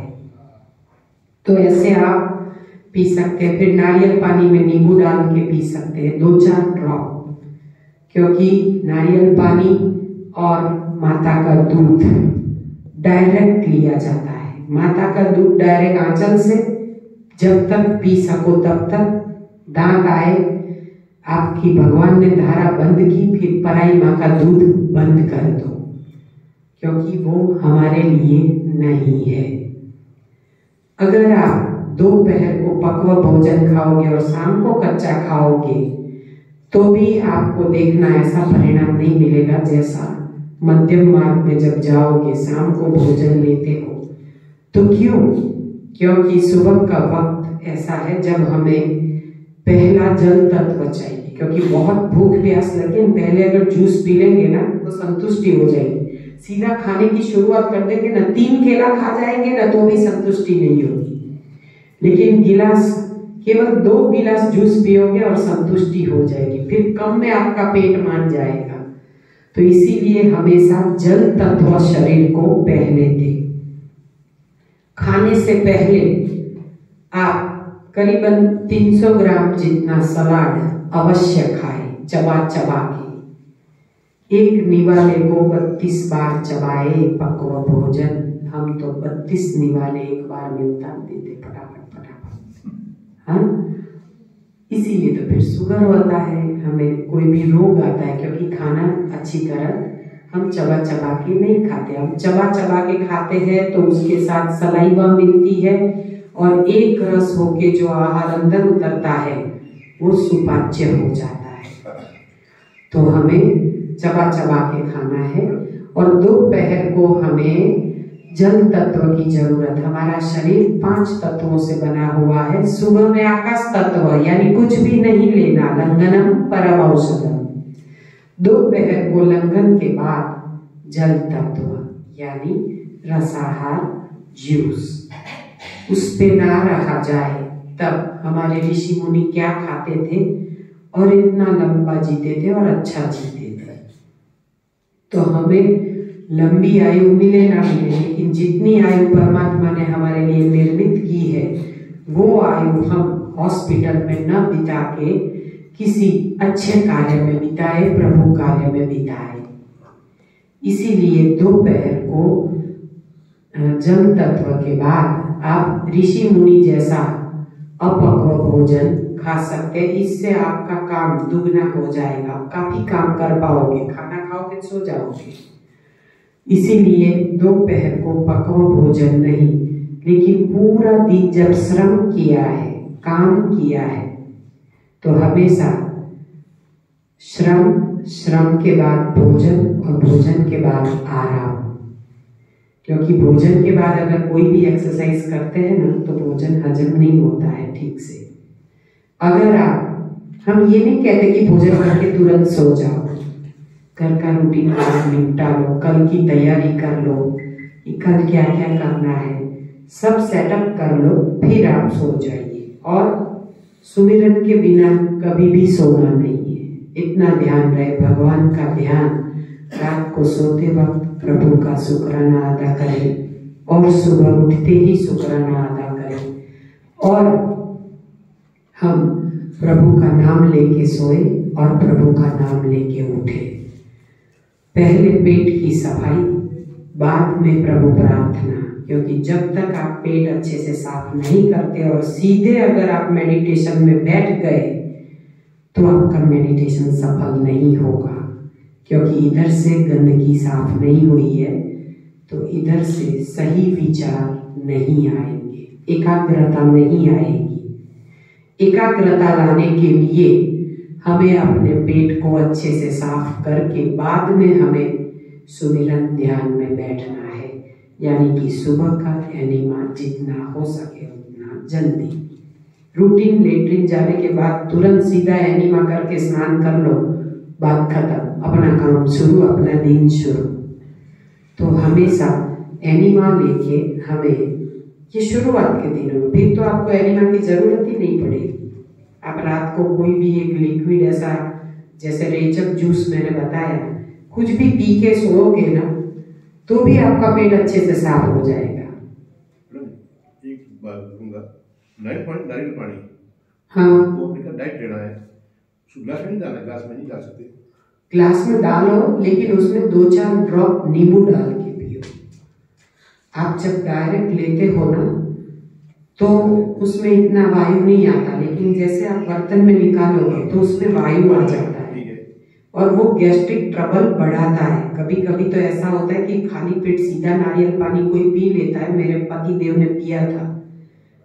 तो ऐसे आप पी सकते हैं। फिर नारियल पानी में नींबू डाल के पी सकते हैं 2-4 ड्रॉप, क्योंकि नारियल पानी और माता का दूध डायरेक्ट लिया जाता है। माता का दूध डायरेक्ट आंचल से जब तक पी सको तब तक। दांत आए, आपकी भगवान ने धारा बंद की, फिर पराई माँ का दूध बंद कर दो, क्योंकि वो हमारे लिए नहीं है। अगर आप दोपहर को पकवा भोजन खाओगे और शाम को कच्चा खाओगे, तो भी आपको देखना ऐसा परिणाम नहीं मिलेगा जैसा मध्यम मार्ग में जब जाओगे, शाम को भोजन लेते हो। तो क्यों? क्योंकि सुबह का वक्त ऐसा है जब हमें पहला जल तत्व चाहिए, क्योंकि बहुत भूख प्यास लगे, पहले अगर जूस पी लेंगे ना तो संतुष्टि हो जाएगी। सीधा खाने की शुरुआत कर देंगे ना, 3 केला खा जाएंगे ना तो भी संतुष्टि नहीं होगी। लेकिन केवल 2 गिलास जूस पियोगे और संतुष्टि हो जाएगी, फिर कम में आपका पेट मान जाएगा। तो इसीलिए हमेशा जल तत्व शरीर को पहले दे। खाने से पहले आप करीबन 300 ग्राम जितना सलाद अवश्य खाएं, चबा चबा के। एक निवाले को 32 बार चबाए पकवा भोजन। हम तो 32 निवाले एक बार में उतार देते फटाफट। हाँ, इसीलिए तो फिर शुगर होता है, हमें कोई भी रोग आता है, क्योंकि खाना अच्छी तरह हम चबा चबा के नहीं खाते। हम चबा चबा के खाते हैं तो उसके साथ सलाइवा मिलती है, और एक रस होके जो आहार अंदर उतरता है वो सुपाच्य हो जाता है। तो हमें चबा चबा के खाना है। और दोपहर को हमें जल तत्व की जरूरत। हमारा शरीर 5 तत्वों से बना हुआ है। सुबह में आकाश तत्व, यानी कुछ भी नहीं लेना, लंघनम परम औषधम। दोपहर को लंघन के बाद जल तत्व यानी रसाहार जूस, उस पे ना रहा जाए। तब हमारे ऋषि मुनि क्या खाते थे और इतना लंबा जीते थे और अच्छा जीते थे। तो हमें लंबी आयु मिले ना मिले, लेकिन जितनी आयु परमात्मा ने हमारे लिए निर्मित की है वो आयु हम हॉस्पिटल में न बिता के किसी अच्छे कार्य में बिताए, प्रभु कार्य में बिताए। इसीलिए दोपहर को जल तत्व के बाद आप ऋषि मुनि जैसा अपक्व भोजन खा सकते। इससे आपका काम दुगना हो जाएगा, काफी काम कर पाओगे। खाना खाओगे सो जाओगे। इसीलिए दोपहर को पकवा भोजन नहीं, लेकिन पूरा दिन जब श्रम किया है, काम किया है, तो हमेशा श्रम के बाद भोजन और भोजन के बाद आराम। क्योंकि भोजन के बाद अगर कोई भी एक्सरसाइज करते हैं ना तो भोजन हजम नहीं होता है ठीक से। अगर आप हम ये नहीं कहते कि भोजन करके तुरंत सो जाओ, घर का रूटीन काम निपटा लो, कल की तैयारी कर लो कि कल क्या क्या करना है, सब सेटअप कर लो, फिर आप सो जाइए। और सुमिरन के बिना कभी भी सोना नहीं है, इतना ध्यान रहे, भगवान का ध्यान। रात को सोते वक्त प्रभु का शुक्राना अदा करें और सुबह उठते ही शुक्राना अदा करें। और हम प्रभु का नाम लेके सोए और प्रभु का नाम लेके उठे। पहले पेट की सफाई, बाद में प्रभु प्रार्थना, क्योंकि जब तक आप पेट अच्छे से साफ नहीं करते और सीधे अगर आप मेडिटेशन में बैठ गए तो आपका मेडिटेशन सफल नहीं होगा, क्योंकि इधर से गंदगी साफ नहीं हुई है तो इधर से सही विचार नहीं आएंगे, एकाग्रता नहीं आएगी। एकाग्रता लाने के लिए हमें अपने पेट को अच्छे से साफ करके बाद में हमें सुमिरन ध्यान में बैठना है, यानी कि सुबह का एनिमा जितना हो सके उतना जल्दी। रूटीन लेटरिन जाने के बाद तुरंत सीधा एनिमा करके स्नान कर लो, बात खत्म, अपना काम शुरू, अपना दिन शुरू। तो हमेशा एनिमा लेके हमें ये शुरुआत के दिनों में, फिर तो आपको एनिमा की जरूरत ही नहीं पड़ेगी। आप रात को कोई भी एक लिक्विड ऐसा, जैसे रेचक जूस मैंने बताया, कुछ भी पी के सोओगे ना तो भी आपका पेट अच्छे से साफ हो जाएगा। एक बात कहूँगा, नारियल पानी, हाँ, वो अपने डाइट लेना है, ग्लास में नहीं डालना, ग्लास में नहीं डाल सकते। ग्लास में डालो, लेकिन उसमें 2-4 ड्रॉप नींबू डाल के पियो। आप जब डायरेक्ट लेते हो ना तो उसमें इतना वायु नहीं आता, लेकिन जैसे आप बर्तन में निकालोगे तो उसमें वायु आ जाता है और वो गैस्ट्रिक ट्रबल बढ़ाता है। कभी कभी तो ऐसा होता है कि खाली पेट सीधा नारियल पानी कोई पी लेता है। मेरे पति देव ने पिया था,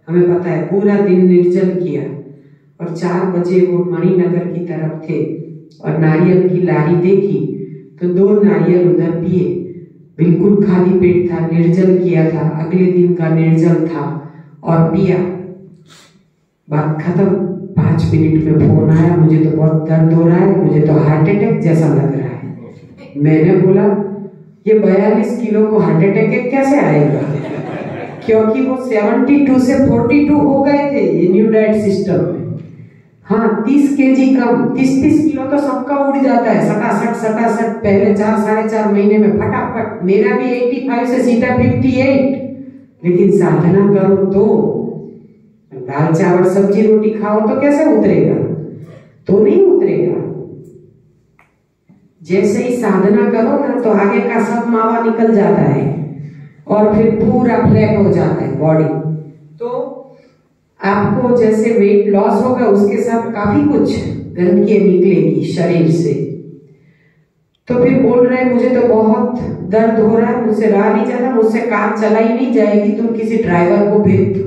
हमें पता है, पूरा दिन निर्जल किया और 4 बजे वो मणिनगर की तरफ थे और नारियल की लारी देखी तो 2 नारियल उधर पिए। बिल्कुल खाली पेट था, निर्जल किया था, अगले दिन का निर्जल था और पिया। बात खत्म। 5 मिनट में फोन आया, मुझे तो बहुत दर्द हो रहा है, मुझे तो हार्ट अटैक जैसा लग रहा है। मैंने बोला ये 42 किलो को हार्ट अटैक कैसे आएगा, क्योंकि वो 72 से 42 हो गए थे ये न्यू डाइट सिस्टम में। हाँ, 30 kg कम, 30 किलो तो सबका उड़ जाता है सटासट पहले 4-4.5 महीने में फटाफट। मेरा भी 85 से सीधा 58, लेकिन साधना करो तो दाल चावल सब्जी रोटी खाओ तो कैसे उतरेगा, तो नहीं उतरेगा। जैसे ही साधना करो ना तो आगे का सब मावा निकल जाता है और फिर पूरा फ्लैट हो जाता है बॉडी। तो आपको जैसे वेट लॉस होगा उसके साथ काफी कुछ गंदगी निकलेगी शरीर से। तो फिर बोल रहे मुझे तो बहुत दर्द हो रहा है, मुझसे रहा नहीं जाता, मुझसे कार चलाई नहीं जाएगी, तुम किसी ड्राइवर को भेज दो।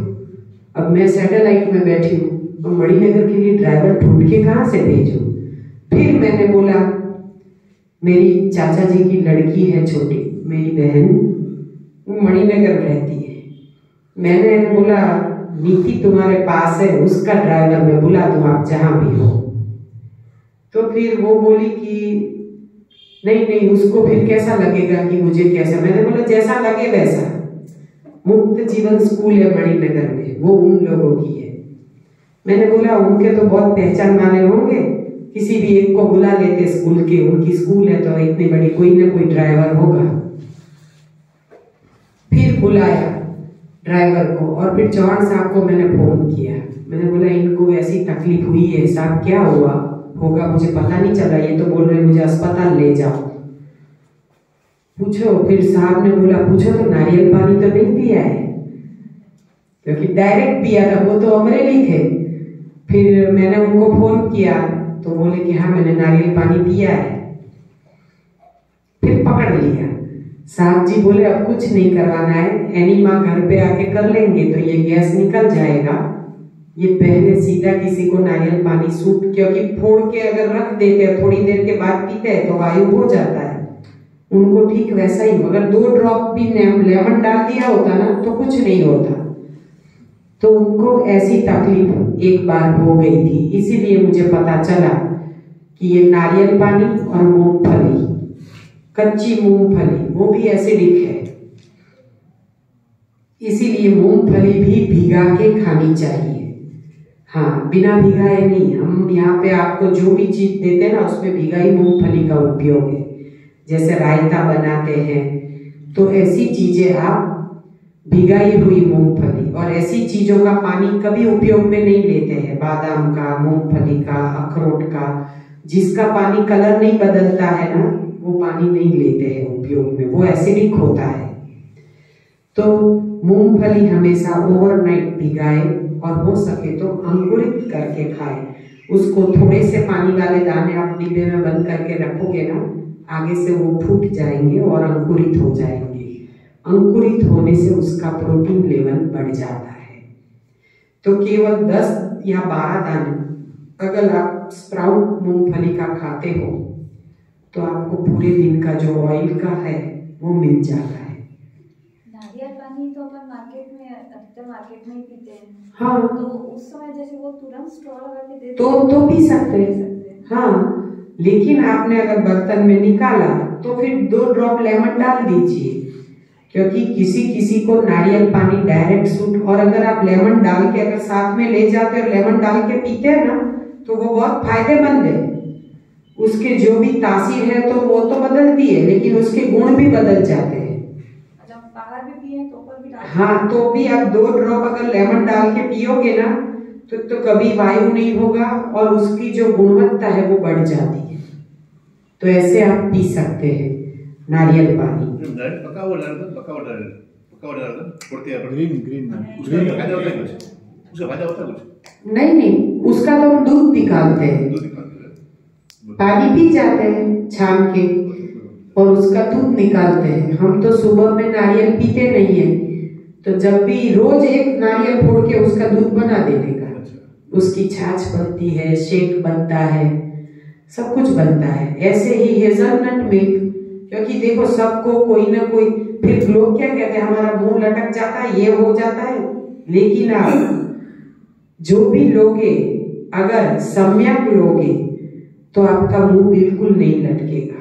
अब मैं सैटेलाइट में बैठी हूँ तो मणिनगर के लिए ड्राइवर ढूंढ के कहाँ से भेजूं। फिर मैंने बोला मेरी चाचा जी की लड़की है छोटी, मेरी बहन, वो मणिनगर रहती है। मैंने बोला नीति तुम्हारे पास है, उसका ड्राइवर मैं बुला दूं, आप जहां भी हो। तो फिर वो बोली कि नहीं उसको फिर कैसा लगेगा कि मुझे कैसा। मैंने बोला जैसा लगे वैसा। मुक्त जीवन स्कूल है मणिनगर में, वो उन लोगों की है। मैंने बोला उनके तो बहुत पहचान वाले होंगे, किसी भी एक को बुला लेते स्कूल के, उनकी स्कूल है तो इतनी बड़ी, कोई ना कोई ड्राइवर होगा। फिर बुलाया ड्राइवर को और फिर चौहान साहब को मैंने फोन किया। मैंने बोला इनको ऐसी तकलीफ हुई है साहब, क्या हुआ होगा मुझे पता नहीं चला, ये तो बोल रहे मुझे अस्पताल ले जाओ, पूछो। फिर साहब ने बोला पूछो तो नारियल पानी तो नहीं पिया है, क्योंकि डायरेक्ट पिया था, वो तो अमरेली थे। फिर मैंने उनको फोन किया तो बोले कि हाँ मैंने नारियल पानी पिया है। फिर पकड़ लिया। साहब जी बोले अब कुछ नहीं करवाना है, एनीमा घर पे आके कर लेंगे तो ये गैस निकल जाएगा। ये पहले सीधा किसी को नारियल पानी सूट, क्योंकि फोड़ के अगर रख देते हैं थोड़ी देर के बाद पीते हैं तो वायु हो जाता है उनको, ठीक वैसा ही। अगर 2 ड्रॉप भी लेमन डाल दिया होता ना तो कुछ नहीं होता। तो उनको ऐसी तकलीफ एक बार हो गई थी, इसीलिए मुझे पता चला कि ये नारियल पानी और मूंगफली, कच्ची मूंगफली, वो भी एसिडिक है, इसीलिए मूंगफली भी भिगा के खानी चाहिए। हाँ, बिना भिगाए नहीं। हम यहाँ पे आपको जो भी चीज देते हैं ना, उसमें भिगाई मूंगफली का उपयोग है। जैसे रायता बनाते हैं तो ऐसी चीजें आप भिगाई हुई मूंगफली, और ऐसी चीजों का पानी कभी उपयोग में नहीं लेते हैं। बादाम का, मूंगफली का, अखरोट का, जिसका पानी कलर नहीं बदलता है ना, वो पानी नहीं लेते हैं उपयोग में, वो एसिडिक होता है। तो मूंगफली हमेशा ओवरनाइट भिगाए और हो सके तो अंकुरित करके खाए। उसको थोड़े से पानी वाले दाने आप डिब्बे में बंद करके रखोगे ना, आगे से वो फूट जाएंगे और अंकुरित हो जाएंगे। अंकुरित होने से उसका प्रोटीन लेवल बढ़ जाता है। तो केवल 10 या 12 दाने अगर आप स्प्राउट मूंगफली का खाते हो तो आपको पूरे दिन का जो ऑयल का है वो मिल जाता है। नारियल पानी तो अपन अधिकतर मार्केट में ही पीते हैं। हाँ, तो उस समय जैसे वो तुरंत स्ट्रॉ लगा के देते तो पी सकते हैं। हाँ, लेकिन आपने अगर बर्तन में निकाला तो फिर 2 ड्रॉप लेमन डाल दीजिए, क्योंकि किसी किसी को नारियल पानी डायरेक्ट सूट, और अगर आप लेमन डाल के अगर साथ में ले जाते और लेमन डाल के पीते हैं ना, तो वो बहुत फायदेमंद है। उसके जो भी तासीर है तो वो तो बदलती है, लेकिन उसके गुण भी बदल जाते हैं। जब बाहर भी पिए तो ऊपर भी डाल। हाँ, तो भी आप 2 ड्रॉप अगर लेमन डाल के पियोगे ना, तो कभी वायु नहीं होगा और उसकी जो गुणवत्ता है वो बढ़ जाती है। तो ऐसे आप पी सकते हैं नारियल पानी। पका हुआ डाल पड़ती है। ग्रीन उसका फायदा होता है कुछ? उसका फायदा होता है कुछ? नहीं, उसका तो हम दूध निकालते हैं, दूध निकालते हैं, पानी पी जाते हैं छान के और उसका दूध निकालते हैं। हम तो सुबह में नारियल पीते नहीं है, तो जब भी रोज एक नारियल फोड़ के उसका दूध बना देने का, उसकी छाछ बनती है, शेक बनता है, सब कुछ बनता है। ऐसे ही हेजलनट मिल्क, क्योंकि देखो सबको कोई ना कोई, फिर लोग क्या कहते हैं, हमारा मुंह लटक जाता है, ये हो जाता है। लेकिन आप जो भी लोगे, अगर सम्यक लोगे तो आपका मुंह बिल्कुल नहीं लटकेगा।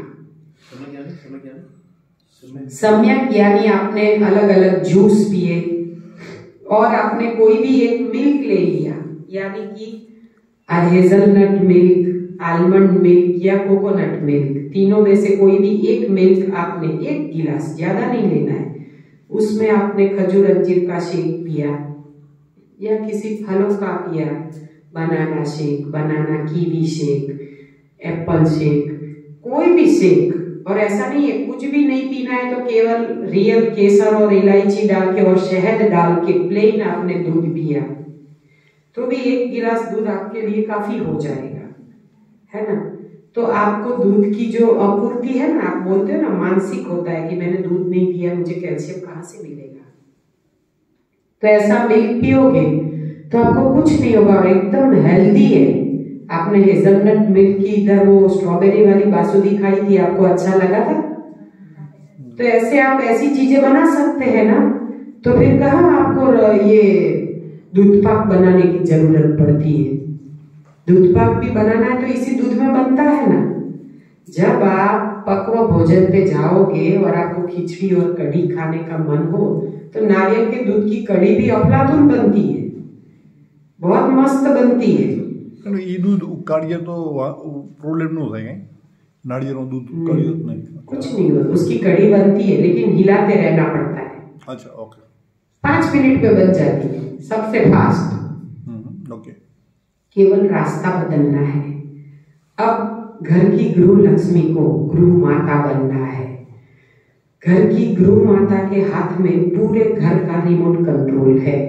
सम्यक यानी आपने अलग अलग जूस पिए और आपने कोई भी एक मिल्क ले लिया, यानी कि हेजलनट मिल्क, आलमंड मिल्क या कोकोनट मिल्क, तीनों में से कोई भी एक मिल्क आपने 1 गिलास, ज्यादा नहीं लेना है, उसमें आपने खजूर अंजीर का शेक पिया या किसी फलों का पिया, बनाना शेक, बनाना कीवी शेक, एप्पल शेक, कोई भी शेक। और ऐसा नहीं है कुछ भी नहीं पीना है तो केवल रियल केसर और इलायची डाल के और शहद डाल के प्लेन आपने दूध पिया, तो भी 1 गिलास दूध आपके लिए काफी हो जाएगा, है ना। तो आपको दूध की जो आपूर्ति है ना, आप बोलते हो ना, मानसिक होता है कि मैंने दूध नहीं पिया, मुझे कैल्शियम कहाँ से मिलेगा। तो ऐसा मिल्क पियोगे तो आपको कुछ नहीं होगा और एकदम हेल्दी है। आपने हेजलनट मिल्क की इधर वो स्ट्रॉबेरी वाली बासुंदी खाई थी, आपको अच्छा लगा था। तो ऐसे आप ऐसी चीजें बना सकते हैं ना, तो फिर कहाँ आपको ये दूध पाक बनाने की जरूरत पड़ती है। दूध पाक भी बनाना है तो इसी दूध में बनता है ना। जब आप पक्व भोजन पे जाओगे और आपको खिचड़ी और कढ़ी खाने का मन हो, तो नारियल के दूध की कढ़ी भी अफलातून बनती है, बहुत मस्त बनती है। એ દૂધ ઉકાળીએ તો પ્રોબ્લેમ ન થાય કઈ? નાળિયેરનું दूध ઉકાળીએ તો નહીં? कुछ नहीं होता, उसकी कढ़ी बनती है लेकिन हिलाते रहना पड़ता है। अच्छा, ओके। 5 मिनट में बन जाती है, सबसे फास्ट। ओके। केवल रास्ता बदलना है। अब घर की गृह लक्ष्मी को गृह माता बनना है। घर की गृह माता के हाथ में पूरे घर का रिमोट कंट्रोल है।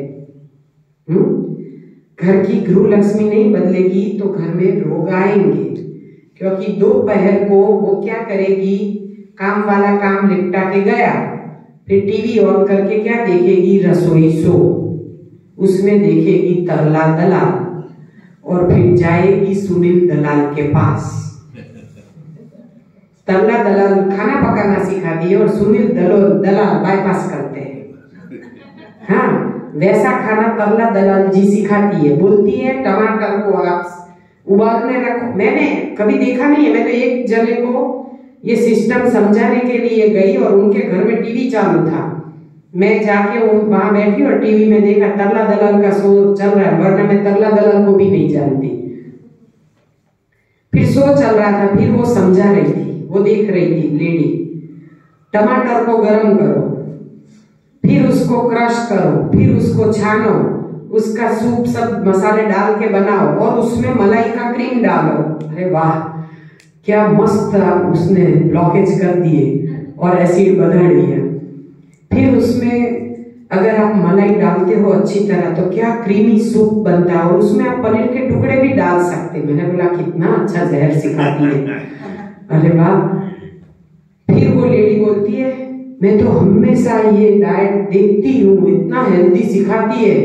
घर की गृह लक्ष्मी नहीं बदलेगी तो घर में रोग आएंगे, क्योंकि दोपहर को वो क्या करेगी, काम वाला काम निपटा के गया, फिर टीवी ऑन करके क्या देखेगी, रसोई शो, उसमें देखेगी तरला दलाल, और फिर जाएगी सुनील दलाल के पास। तरला दलाल खाना पकाना सिखा दिए और सुनील दलाल बाईपास करते हैं। हाँ, वैसा खाना तरला दलाल जी सिखाती है, बोलती है टमाटर को आप उबालने रखो। मैंने कभी देखा नहीं है, मैं तो एक जने को ये सिस्टम समझाने के लिए गई और उनके घर में टीवी चालू था। मैं जाके वहां बैठी और टीवी में देखा तरला दलाल का शो चल रहा है, वरना मैं तरला दलाल को भी नहीं जानती। फिर शो चल रहा था, फिर वो समझा रही थी, वो देख रही थी लेडी, टमाटर को गरम करो, फिर उसको क्रश करो, फिर उसको छानो, उसका सूप सब मसाले डाल के बनाओ और उसमें मलाई का क्रीम डालो। अरे वाह, क्या मस्त उसने ब्लॉकेज कर दिए और एसिड बढ़ा दिया। फिर उसमें अगर आप मलाई डालते हो अच्छी तरह तो क्या क्रीमी सूप बनता है, और उसमें आप पनीर के टुकड़े भी डाल सकते। मैंने बोला कितना अच्छा जहर सिखाती है, अरे वाह। फिर वो लेडी बोलती है मैं तो हमेशा ये डाइट देखती हूँ, इतना हेल्दी सिखाती है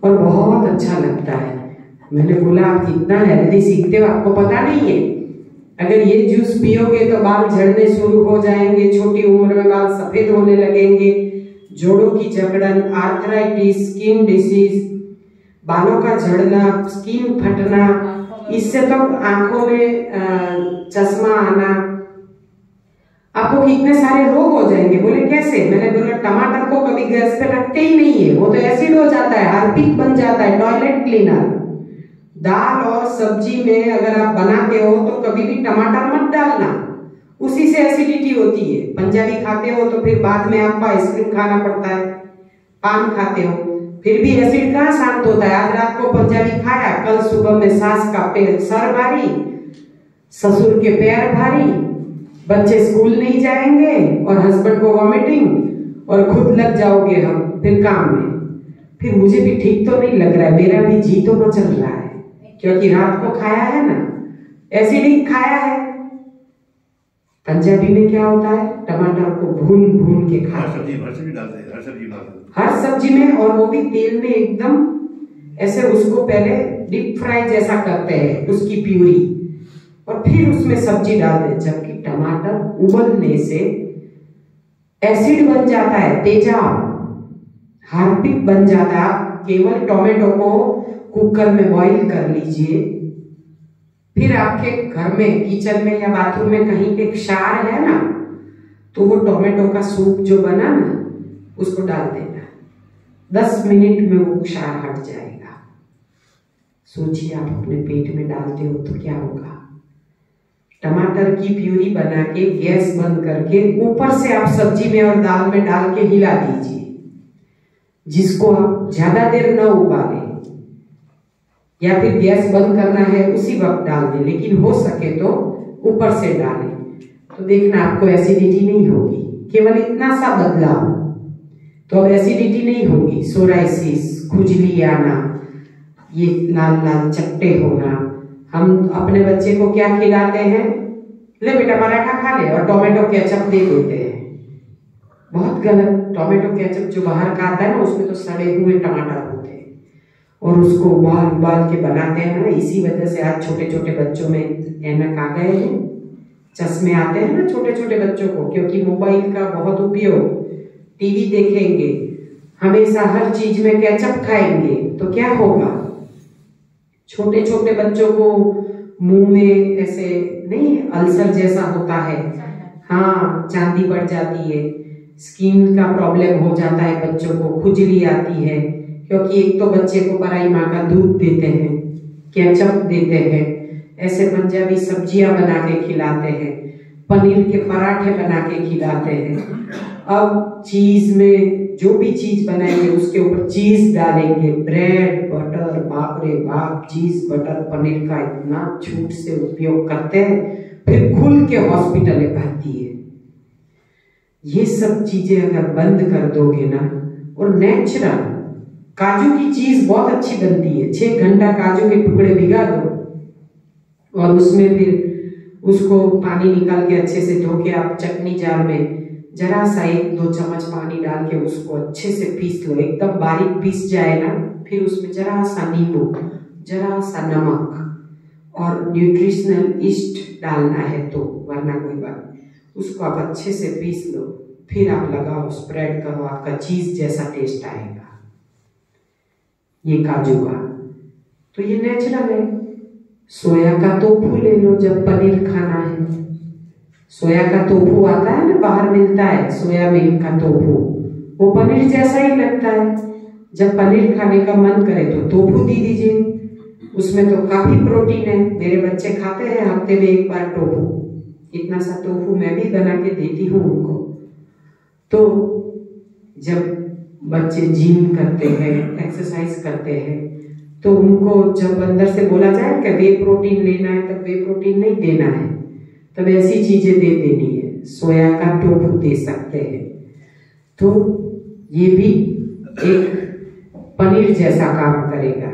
और बहुत अच्छा लगता है। मैंने बोला आप कितना हेल्दी सीखते हो, आपको पता नहीं है? अगर ये जूस पियोगे तो बाल झड़ने शुरू हो जाएंगे, छोटी उम्र में बाल सफेद होने लगेंगे, जोड़ों की जकड़न, आर्थराइटिस, स्किन डिसीज, बालों का झड़ना, स्किन फटना, इससे तो आंखों में चश्मा आना, आपको कितने सारे रोग हो जाएंगे। बोले कैसे? मैंने बोला टमाटर को कभी गैस पे रखते ही नहीं है, वो तो एसिड हो जाता है, हार्पिक बन जाता है, टॉयलेट क्लीनर। दाल और सब्जी में अगर आप बनाते हो तो कभी भी टमाटर मत डालना, उसी से एसिडिटी होती है। पंजाबी खाते हो तो फिर बाद में आपको आइसक्रीम खाना पड़ता है, पान खाते हो फिर भी एसिड कहाँ शांत होता है। आज रात को पंजाबी खाया, कल सुबह में सास का सर भारी, ससुर के पैर भारी, बच्चे स्कूल नहीं जाएंगे और हस्बैंड को वॉमिटिंग, और खुद लग जाओगे हम फिर काम में। फिर मुझे भी ठीक तो नहीं लग रहा है, मेरा भी जी तो मचल रहा है, क्योंकि रात को खाया है ना, एसिडिक खाया है। पंजाबी में क्या होता है, टमाटर को भून भून के खाते हैं, हर सब्जी डालते हैं, हर सब्जी में, और वो भी तेल में एकदम ऐसे उसको पहले डीप फ्राई जैसा करते हैं, उसकी प्यूरी, और फिर उसमें सब्जी डालते हैं। जबकि टमाटर उबलने से एसिड बन जाता है, तेजाब, हार्पिक बन जाता है। आप केवल टोमेटो को कुकर में बॉईल कर लीजिए, फिर आपके घर में किचन में या बाथरूम में कहीं पे क्षार है ना, तो वो टोमेटो का सूप जो बना ना उसको डाल देना, 10 मिनट में वो क्षार हट जाएगा। सोचिए आप अपने पेट में डालते हो तो क्या होगा। टमाटर की प्यूरी बना के गैस बंद करके ऊपर से आप सब्जी में और दाल में डाल के हिला दीजिए, जिसको आप ज्यादा देर न उबालें, या फिर गैस बंद करना है उसी वक्त डाल दें, लेकिन हो सके तो ऊपर से डालें, तो देखना आपको एसिडिटी नहीं होगी। केवल इतना सा बदलाव, तो अब एसिडिटी नहीं होगी। सोराइसिस, खुजली आना, ये लाल लाल चट्टे होना। हम अपने बच्चे को क्या खिलाते हैं, ले बेटा पराठा खा ले, और टोमेटो केचप दे देते हैं। बहुत गलत। टोमेटो केचप जो बाहर का आता है ना, उसमें तो सड़े हुए टमाटर होते हैं, और उसको उबाल उबाल के बनाते हैं ना। इसी वजह से आज छोटे छोटे बच्चों में ऐनक आ गए हैं, चश्मे आते हैं ना छोटे छोटे बच्चों को, क्योंकि मोबाइल का बहुत उपयोग, टीवी देखेंगे, हमेशा हर चीज में केचप खाएंगे, तो क्या होगा। छोटे छोटे बच्चों को मुंह में ऐसे नहीं अल्सर जैसा होता है, हाँ, चांदी पड़ जाती है, स्किन का प्रॉब्लम हो जाता है, बच्चों को खुजली आती है, क्योंकि एक तो बच्चे को पराई माँ का दूध देते हैं, केचप देते हैं, ऐसे पंजाबी सब्जियां बना के खिलाते हैं, पनीर के पराठे बना के खिलाते हैं। अब चीज में जो भी चीज बनाएंगे उसके ऊपर चीज डालेंगे, ब्रेड बटर, बाप रे बाप, चीज बटर पनीर का इतना छूट से उपयोग करते हैं, फिर खुल के हॉस्पिटलें भरती है। ये सब चीजें अगर बंद कर दोगे ना, और नेचुरल काजू की चीज बहुत अच्छी बनती है, 6 घंटा काजू के टुकड़े भिगा दो, और उसमें फिर उसको पानी निकाल के अच्छे से धो के आप चटनी जार में जरा सा 1-2 चम्मच पानी डाल के उसको अच्छे से पीस लो, एकदम बारीक पीस जाए ना, फिर उसमें जरा सा नींबू, जरा सा नमक और न्यूट्रिशनल ईस्ट डालना है तो, वरना कोई बात, उसको आप अच्छे से पीस लो, फिर आप लगाओ, स्प्रेड करो, आपका चीज जैसा टेस्ट आएगा। ये काजू का, तो ये नेचुरल है। सोया का टोफू ले लो जब पनीर खाना है। सोया का टोफू आता है ना, बाहर मिलता है सोया मिल्क का टोफू, वो पनीर जैसा ही लगता है। जब पनीर खाने का मन करे तो टोफू दे दीजिए, उसमें तो काफी प्रोटीन है। मेरे बच्चे खाते हैं हफ्ते में एक बार टोफू, इतना सा टोफू मैं भी बना के देती हूँ उनको। तो जब बच्चे जिम करते हैं, एक्सरसाइज करते हैं, तो उनको जब अंदर से बोला जाए कि वे प्रोटीन लेना है, तब वे प्रोटीन नहीं देना है, तब ऐसी चीजें दे देनी है। सोया का टोफू दे सकते हैं, तो ये भी एक पनीर जैसा काम करेगा।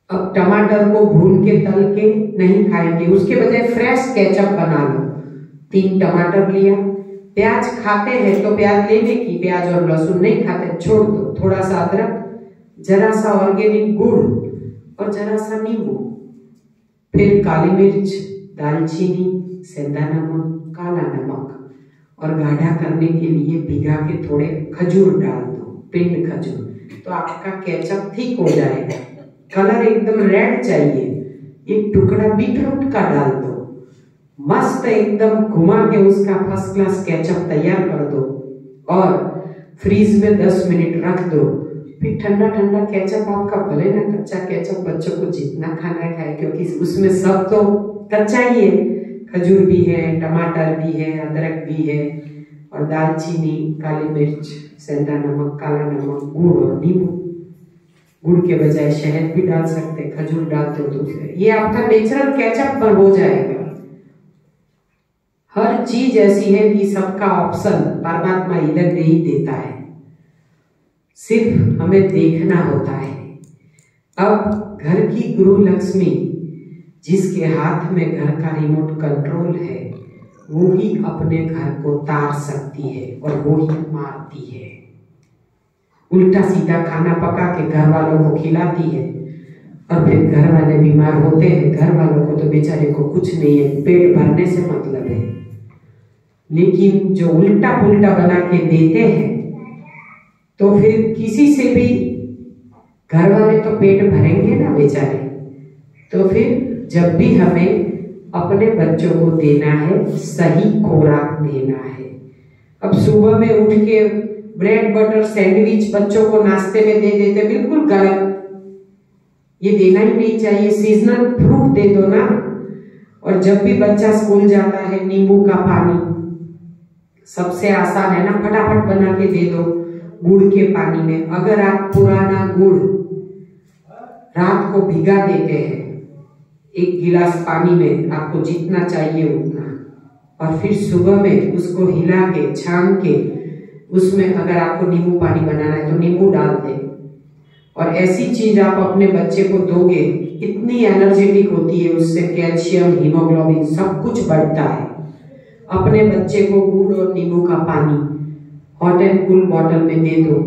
अब टमाटर को भून के तल के नहीं खाएंगे, उसके बजाय फ्रेश केचप बना लो। 3 टमाटर लिया, प्याज खाते हैं तो प्याज लेने की, प्याज और लहसुन नहीं खाते छोड़ दो, थोड़ा सा अदरक, जरा सा ऑर्गेनिक गुड़ और जरा सा नींबू, फिर काली मिर्च, दालचीनी, सेंधा नमक, काला नमक, और गाढ़ा करने के लिए भिगा के थोड़े खजूर डाल दो, पिंड खजूर, तो आपका केचप ठीक हो जाएगा। कलर एकदम रेड चाहिए, एक टुकड़ा बीटरूट का डाल दो, मस्त एकदम घुमा के उसका फर्स्ट क्लास केचप तैयार कर दो और फ्रीज में 10 मिनट रख दो। फिर ठंडा ठंडा केचप आपका, भले ना कच्चा केचप बच्चों को जितना खाना है खाए, क्योंकि उसमें सब तो कच्चा ही है, खजूर भी है, टमाटर भी है, अदरक भी है, और दालचीनी, काली मिर्च, सेंधा नमक, काला नमक, गुड़ और नींबू। गुड़ के बजाय शहद भी डाल सकते हैं, खजूर डालते हो तो ये आपका नेचुरल केचप पर हो जाएगा। हर चीज ऐसी है कि सबका ऑप्शन परमात्मा इधर दे ही देता है, सिर्फ हमें देखना होता है। अब घर की गृह लक्ष्मी, जिसके हाथ में घर का रिमोट कंट्रोल है, वो ही अपने घर को तार सकती है और वो ही मारती है। उल्टा सीधा खाना पका के घर वालों को खिलाती है और फिर घर वाले बीमार होते हैं। घर वालों को तो बेचारे को कुछ नहीं है, पेट भरने से मतलब है। लेकिन जो उल्टा पुल्टा बना के देते हैं, तो फिर किसी से भी घर वाले तो पेट भरेंगे ना बेचारे। तो फिर जब भी हमें अपने बच्चों को देना है, सही खुराक देना है। अब सुबह में उठ के ब्रेड बटर सैंडविच बच्चों को नाश्ते में दे देते, बिल्कुल गलत, ये देना ही नहीं चाहिए। सीजनल फ्रूट दे दो ना। और जब भी बच्चा स्कूल जाता है, नींबू का पानी सबसे आसान है ना, फटाफट बना के दे दो गुड़ के पानी में। अगर आप पुराना गुड़ रात को भिगा देते हैं 1 गिलास पानी में, आपको जितना चाहिए उतना, और फिर सुबह में उसको हिला के छान के उसमें अगर आपको नींबू पानी बनाना है तो नींबू डाल दें, और ऐसी चीज आप अपने बच्चे को दोगे, इतनी एनर्जेटिक होती है, उससे कैल्शियम, हीमोग्लोबिन सब कुछ बढ़ता है। अपने बच्चे को गुड़ और नींबू का पानी हॉट एंड कूल बॉटल में दे दो,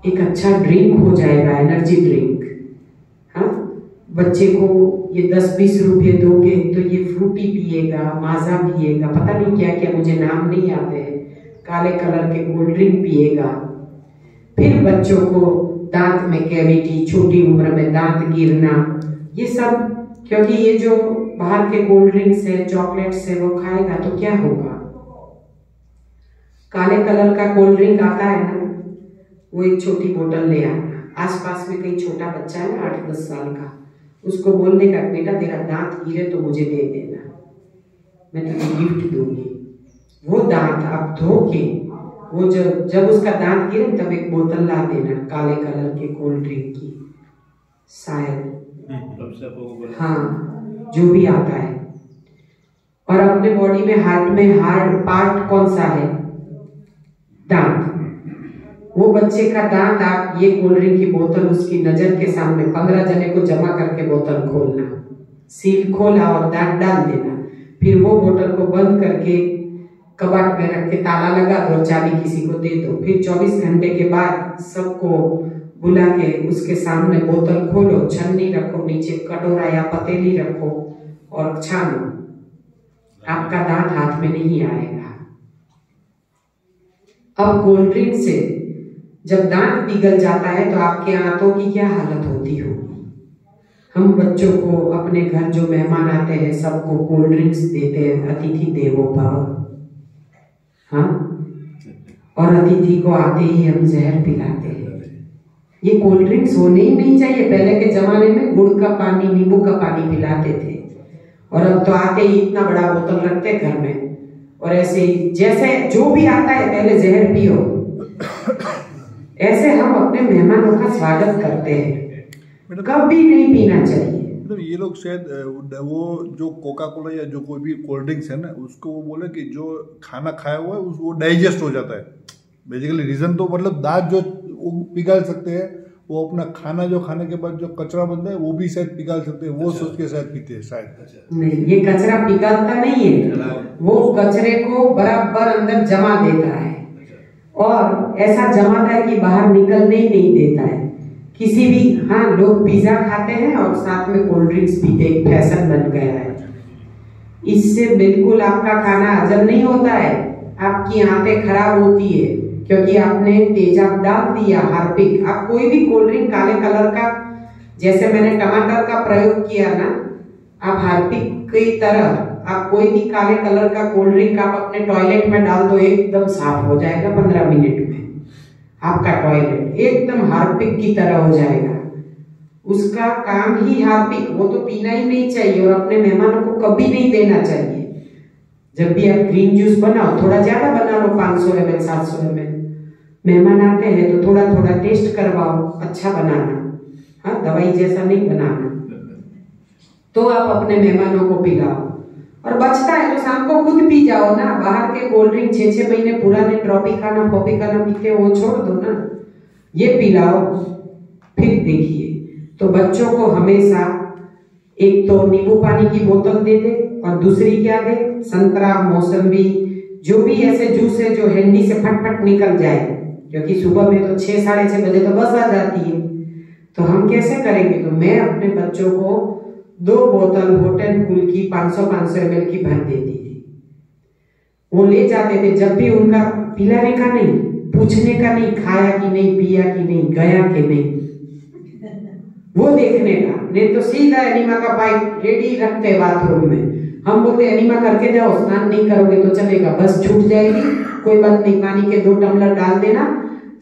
एक अच्छा ड्रिंक हो जाएगा, एनर्जी ड्रिंक। हाँ, बच्चे को ये 10-20 रुपये दोगे तो ये फ्रूटी पिएगा, माजा पिएगा, पता नहीं क्या क्या, मुझे नाम नहीं आते हैं, काले कलर के कोल्ड ड्रिंक पिएगा। फिर बच्चों को दांत में कैविटी, छोटी उम्र में दांत गिरना, ये सब, क्योंकि ये जो बाहर के कोल्ड ड्रिंक्स है, चॉकलेट्स है, वो खाएगा तो क्या होगा। काले कलर का कोल्ड ड्रिंक आता है ना, वो एक छोटी बोतल ले आना। आसपास में कहीं छोटा बच्चा है ना 8-10 साल का, उसको बोलने का, बेटा तेरा दांत गिरे तो मुझे दे देना, मैं तुम्हें गिफ्ट दूंगी। वो दांत आप धो के, वो जब उसका दांत गिरे तब एक बोतल ला देना काले कलर के कोल्ड ड्रिंक की, शायद, हाँ, जो भी आता है। और अपने बॉडी में, हार्ट में हार्ड पार्ट कौन सा है? दांत। वो बच्चे का दांत, आप ये कोल्ड ड्रिंक की बोतल उसकी नजर के सामने 15 जने को जमा करके बोतल खोलना, सील खोला और दांत डाल देना, फिर वो बोतल को बंद करके कबाट में रख के ताला लगा दो, चाबी किसी को दे दो। फिर 24 घंटे के बाद सबको बुला के उसके सामने बोतल खोलो, छन्नी रखो, नीचे कटोरा या पतीली रखो और छानो, आपका दांत हाथ में नहीं आएगा। अब कोल्ड ड्रिंक से जब दांत पिघल जाता है तो आपके आंतों की क्या हालत होती होगी। हम बच्चों को, अपने घर जो मेहमान आते हैं सबको कोल्ड ड्रिंक्स देते हैं, अतिथि देवो भव, हाँ, और अतिथि को आते ही हम जहर पिलाते हैं। ये कोल्ड ड्रिंक्स होने ही नहीं चाहिए। पहले के जमाने में गुड़ का पानी, नींबू का पानी पिलाते थे, और अब तो आते ही इतना बड़ा बोतल रखते घर में, और ऐसे ही जैसे जो भी आता है पहले जहर पियो। ऐसे हम अपने मेहमानों का स्वागत करते हैं, कभी नहीं पीना चाहिए। मतलब ये लोग शायद वो जो कोका कोला या जो कोई भी कोल्ड ड्रिंक्स है ना, उसको वो बोले कि जो खाना खाया हुआ है वो डाइजेस्ट हो जाता है। बेसिकली रीजन तो मतलब दांत जो वो पिघल सकते हैं, वो अपना खाना जो खाने के बाद जो कचरा बनता है वो भी शायद पिघल सकते हैं, वो सोच के शायद पीते हैं शायद। नहीं, ये कचरा पिघलता नहीं है, वो कचरे को बराबर अंदर जमा देता है, और ऐसा जमाता है कि बाहर निकलने ही नहीं देता है। किसी भी, हाँ, लोग पिज्जा खाते हैं और साथ में कोल्ड ड्रिंक्स पीते, एक फैशन बन गया है। इससे बिल्कुल आपका खाना हजम नहीं होता है, आपकी आंतें खराब होती है, क्योंकि आपने तेजाब डाल दिया, हार्पिक। आप कोई भी कोल्ड ड्रिंक काले कलर का, जैसे मैंने टमाटर का प्रयोग किया ना, आप हार्पिक की तरह आप कोई भी काले कलर का कोल्ड ड्रिंक आप अपने टॉयलेट में डाल दो, एकदम साफ हो जाएगा 15 मिनट में। आपका टॉयलेट एकदम हार्पिक की तरह हो जाएगा। उसका काम ही हार्पिक, वो तो पीना ही नहीं चाहिए, और अपने मेहमानों को कभी नहीं देना चाहिए। जब भी आप ग्रीन जूस बनाओ, थोड़ा ज्यादा बना लो, 500 ml 700 ml। मेहमान आते हैं तो थोड़ा थोड़ा टेस्ट करवाओ, अच्छा बनाना, हाँ, दवाई जैसा नहीं बनाना। तो आप अपने मेहमानों को पिलाओ, और बचता है तो शाम को खुद पी जाओ ना। बाहर के कोल्ड ड्रिंक 6-6 महीने पुराने ट्रॉपिकाना पॉपिकाना पीते, वो छोड़ दो ना, ये पिलाओ। फिर देखिए, तो बच्चों को हमेशा एक तो नींबू पानी की बोतल दे दे, और दूसरी क्या दे, संतरा, मौसम्बी, जो भी ऐसे जूस है जो हैंडी से फटफट निकल जाए, क्योंकि सुबह में तो 6 साढ़े 6 बजे तो बस आ जाती है। तो हम कैसे करेंगे, तो मैं अपने बच्चों को 2 बोतल हॉट एंड कूल की 500 ml की भर देती थी। वो ले जाते थे, जब भी उनका पिलाने का नहीं, पूछने का नहीं, खाया कि नहीं, पिया कि नहीं, गया कि नहीं, वो देखने का। नहीं तो सीधा एनिमा का पाइप रेडी रखते बाथरूम में। हम बोलते एनिमा करके जाओ, स्नान नहीं करोगे तो चलेगा, बस छूट जाएगी, कोई बात नहीं, पानी के 2 टम्बलर डाल देना,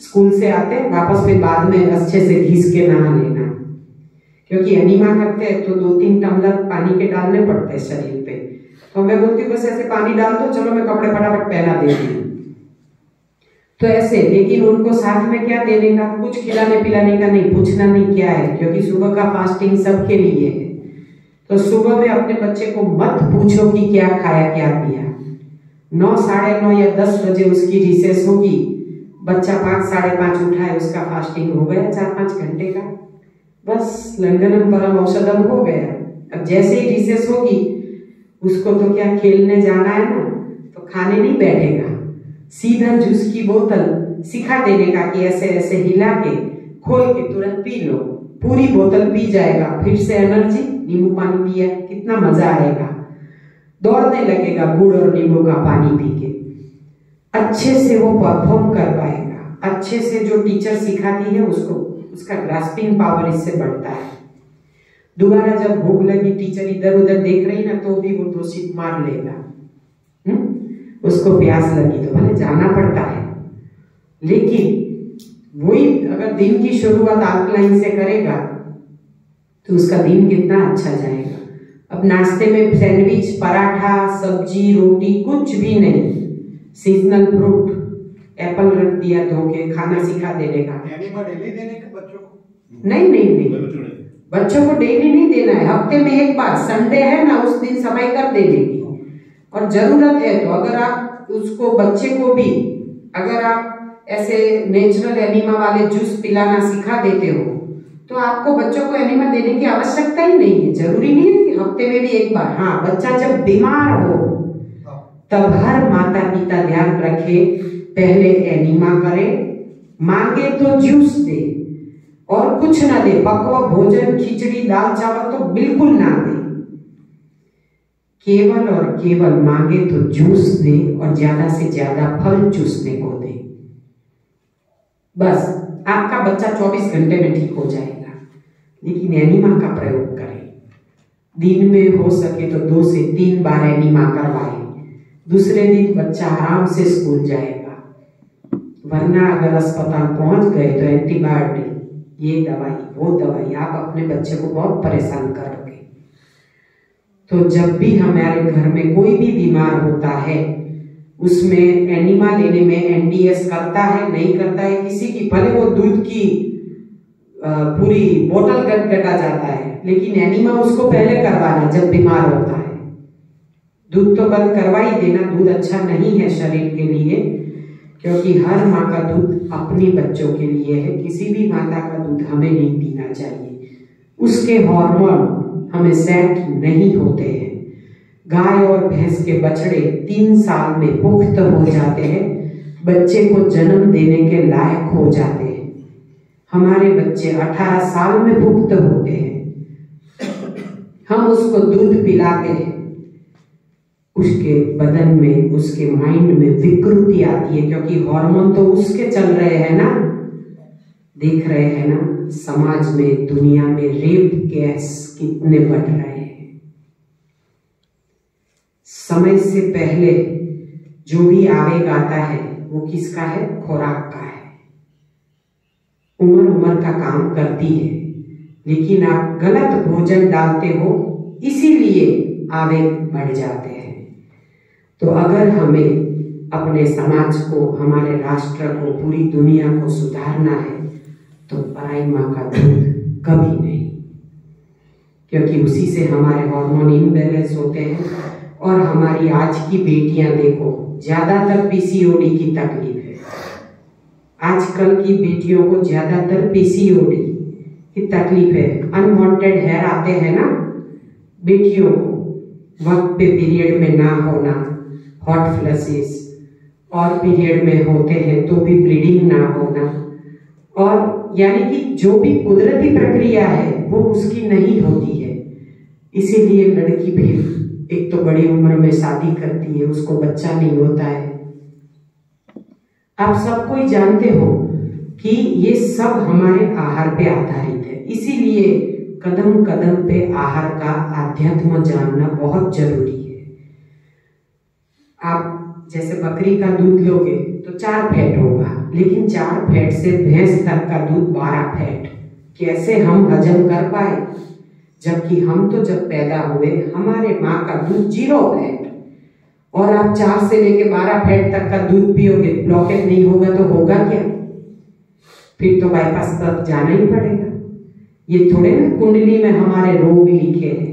स्कूल से आते वापस फिर बाद में अच्छे से घिस के नहा लेना। क्योंकि एनीमा करते हैं तो 2-3 टम्बलर पानी के डालने पड़ते हैं शरीर पे। तो मैं बोलती हूँ बस ऐसे पानी डाल दो, चलो मैं कपड़े फटाफट पहना देती हूँ। तो ऐसे, लेकिन उनको साथ में क्या देने का, कुछ खिलाने पिलाने का नहीं, पूछना नहीं क्या है, क्योंकि सुबह का फास्टिंग सबके लिए है। तो सुबह में अपने बच्चे को मत पूछो कि क्या खाया क्या पिया। 9, साढ़े 9 या 10 बजे उसकी रिसेस होगी, बच्चा 5, साढ़े 5 उठा है, उसका फास्टिंग हो गया 4-5 घंटे का, बस लंघनम परम औषधम हो गया। अब जैसे ही रिसेस होगी, उसको तो क्या खेलने जाना है ना, तो खाने नहीं बैठेगा, सीधा जूस की बोतल सिखा देने का कि ऐसे ऐसे हिला के खोल के तुरंत पी लो, पूरी बोतल पी जाएगा, फिर से एनर्जी, नींबू पानी पिया, कितना मजा आएगा, दौड़ने लगेगा गुड़ और नींबू का पानी पी के, अच्छे से वो परफॉर्म कर पाएगा। अच्छे से जो टीचर सिखाती है उसको, उसका ग्रास्पिंग पावर इससे बढ़ता है। दोबारा जब भूख लगी, टीचर इधर उधर देख रही ना, तो भी वो 2 सीट मार लेगा। उसको प्यास लगी तो भले जाना पड़ता है, लेकिन वही अगर दिन की शुरुआत अल्कलाइन से करेगा तो उसका दिन कितना अच्छा जाएगा। अब नाश्ते में सैंडविच, पराठा, सब्जी, रोटी कुछ भी नहीं, सीजनल फ्रूट, एप्पल रख दिया धो के, खाना सिखा देने का। एनिमा डेली देने का बच्चों को? नहीं, बच्चों को डेली नहीं देना है, हफ्ते में एक बार, संडे है ना उस दिन समय कर देने की। और जरूरत है तो अगर आप उसको, बच्चे को भी अगर आप ऐसे नेचुरल एनिमा वाले जूस पिलाना सिखा देते हो, तो आपको बच्चों को एनिमा देने की आवश्यकता ही नहीं है। जरूरी नहीं है कि हफ्ते में भी एक बार। हाँ, बच्चा जब बीमार हो तब हर माता पिता ध्यान रखे, पहले एनिमा करे, मांगे तो जूस दे और कुछ ना दे, पकवा भोजन, खिचड़ी, दाल चावल तो बिल्कुल ना दे, केवल और केवल मांगे तो जूस दे और ज्यादा से ज्यादा फल चूसने को दे। बस आपका बच्चा 24 घंटे में ठीक हो जाएगा। लेकिन एनीमा का प्रयोग करें, दिन में हो सके तो 2 से 3 बार एनीमा करवाएं, दूसरे दिन बच्चा आराम से स्कूल जाएगा। वरना अगर अस्पताल पहुंच गए तो एंटीबायोटिक, ये दवाई वो दवाई, आप अपने बच्चे को बहुत परेशान करोगे। तो जब भी हमारे घर में कोई भी बीमार होता है, उसमें एनीमा लेने में एनडीएस करता है नहीं करता है किसी की, भले वो दूध की पूरी बोतल गटगटा जाता है, लेकिन एनीमा उसको पहले करवाना जब बीमार होता है। दूध तो बंद करवा ही देना, दूध अच्छा नहीं है शरीर के लिए, क्योंकि हर माँ का दूध अपनी बच्चों के लिए है। किसी भी माता का दूध हमें नहीं पीना चाहिए, उसके हार्मोन हमें सेट नहीं होते हैं। गाय और भैंस के बछड़े 3 साल में पुख्त हो जाते हैं, बच्चे को जन्म देने के लायक हो जाते हैं। हमारे बच्चे 18 साल में पुख्त होते हैं, हम उसको दूध पिलाते हैं, उसके बदन में, उसके माइंड में विकृति आती है, क्योंकि हार्मोन तो उसके चल रहे हैं ना। देख रहे हैं ना समाज में, दुनिया में रेप केस कितने बढ़ रहे हैं। समय से पहले जो भी आवेग आता है वो किसका है? खुराक का है। उम्र का काम करती है, लेकिन आप गलत भोजन डालते हो, इसीलिए आवेग बढ़ जाते हैं। तो अगर हमें अपने समाज को, हमारे राष्ट्र को, पूरी दुनिया को सुधारना है तो पराई माँ का दूध कभी नहीं, क्योंकि उसी से हमारे हार्मोन इम्बैलेंस होते हैं। और हमारी आज की बेटियां देखो, ज्यादातर पीसीओडी की तकलीफ है। आजकल की बेटियों को ज्यादातर पीसीओडी की तकलीफ है। अनवांटेड हेयर आते हैं ना बेटियों को, वक्त पे पीरियड में ना होना, हॉट फ्लशेस, और पीरियड में होते हैं तो भी ब्लीडिंग ना होना, और यानी कि जो भी कुदरती प्रक्रिया है वो उसकी नहीं होती है। इसीलिए लड़की भी एक तो बड़ी उम्र में शादी करती है, उसको बच्चा नहीं होता है। आप सबको ही जानते हो कि ये सब हमारे आहार पे आधारित है। इसीलिए कदम कदम पे आहार का आध्यात्म जानना बहुत जरूरी है। आप जैसे बकरी का दूध लोगे तो 4 फैट होगा, लेकिन 4 फैट से भैंस तक का दूध 12 फैट कैसे हम हजम कर पाए? जबकि हम तो जब पैदा हुए हमारे माँ का दूध 0 फैट, और आप 4 से लेके 12 फैट तक का दूध पियोगे, ब्लॉकेज नहीं होगा तो होगा क्या? फिर तो बाईपास तक जाना ही पड़ेगा। ये थोड़े ना कुंडली में हमारे रोग लिखे हैं।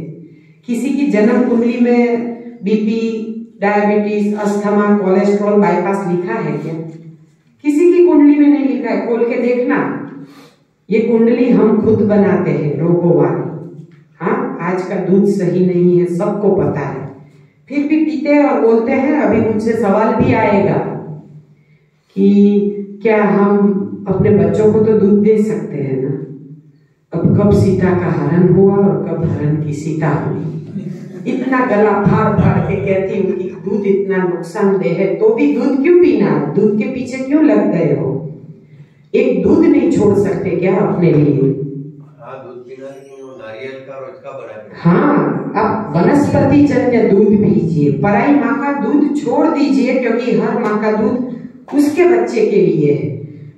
किसी की जन्म कुंडली में BP, diabetes, asthma, cholesterol, bypass लिखा है क्या? किसी की कुंडली में नहीं लिखा है। खोल के देखना, ये कुंडली हम खुद बनाते हैं रोगों वाली। हाँ, आज का दूध सही नहीं है, सबको पता है, फिर भी पीते हैं और बोलते हैं। अभी मुझसे सवाल भी आएगा कि क्या हम अपने बच्चों को तो दूध दे सकते हैं ना? अब कब सीता का हरण हुआ और कब हरण की सीता हुई। इतना गला फाड़ फाड़ के कहती हूँ कि दूध इतना नुकसानदेह है, तो भी दूध क्यों पीना? दूध के पीछे क्यों लग गए हो? एक दूध नहीं छोड़ सकते क्या अपने लिए? हाँ, दूध पीना, नारियल का रोज का बना है। हाँ, अब वनस्पति जन्य दूध पीजिए, पराई माँ का दूध छोड़ दीजिए, क्योंकि हर माँ का दूध उसके बच्चे के लिए है।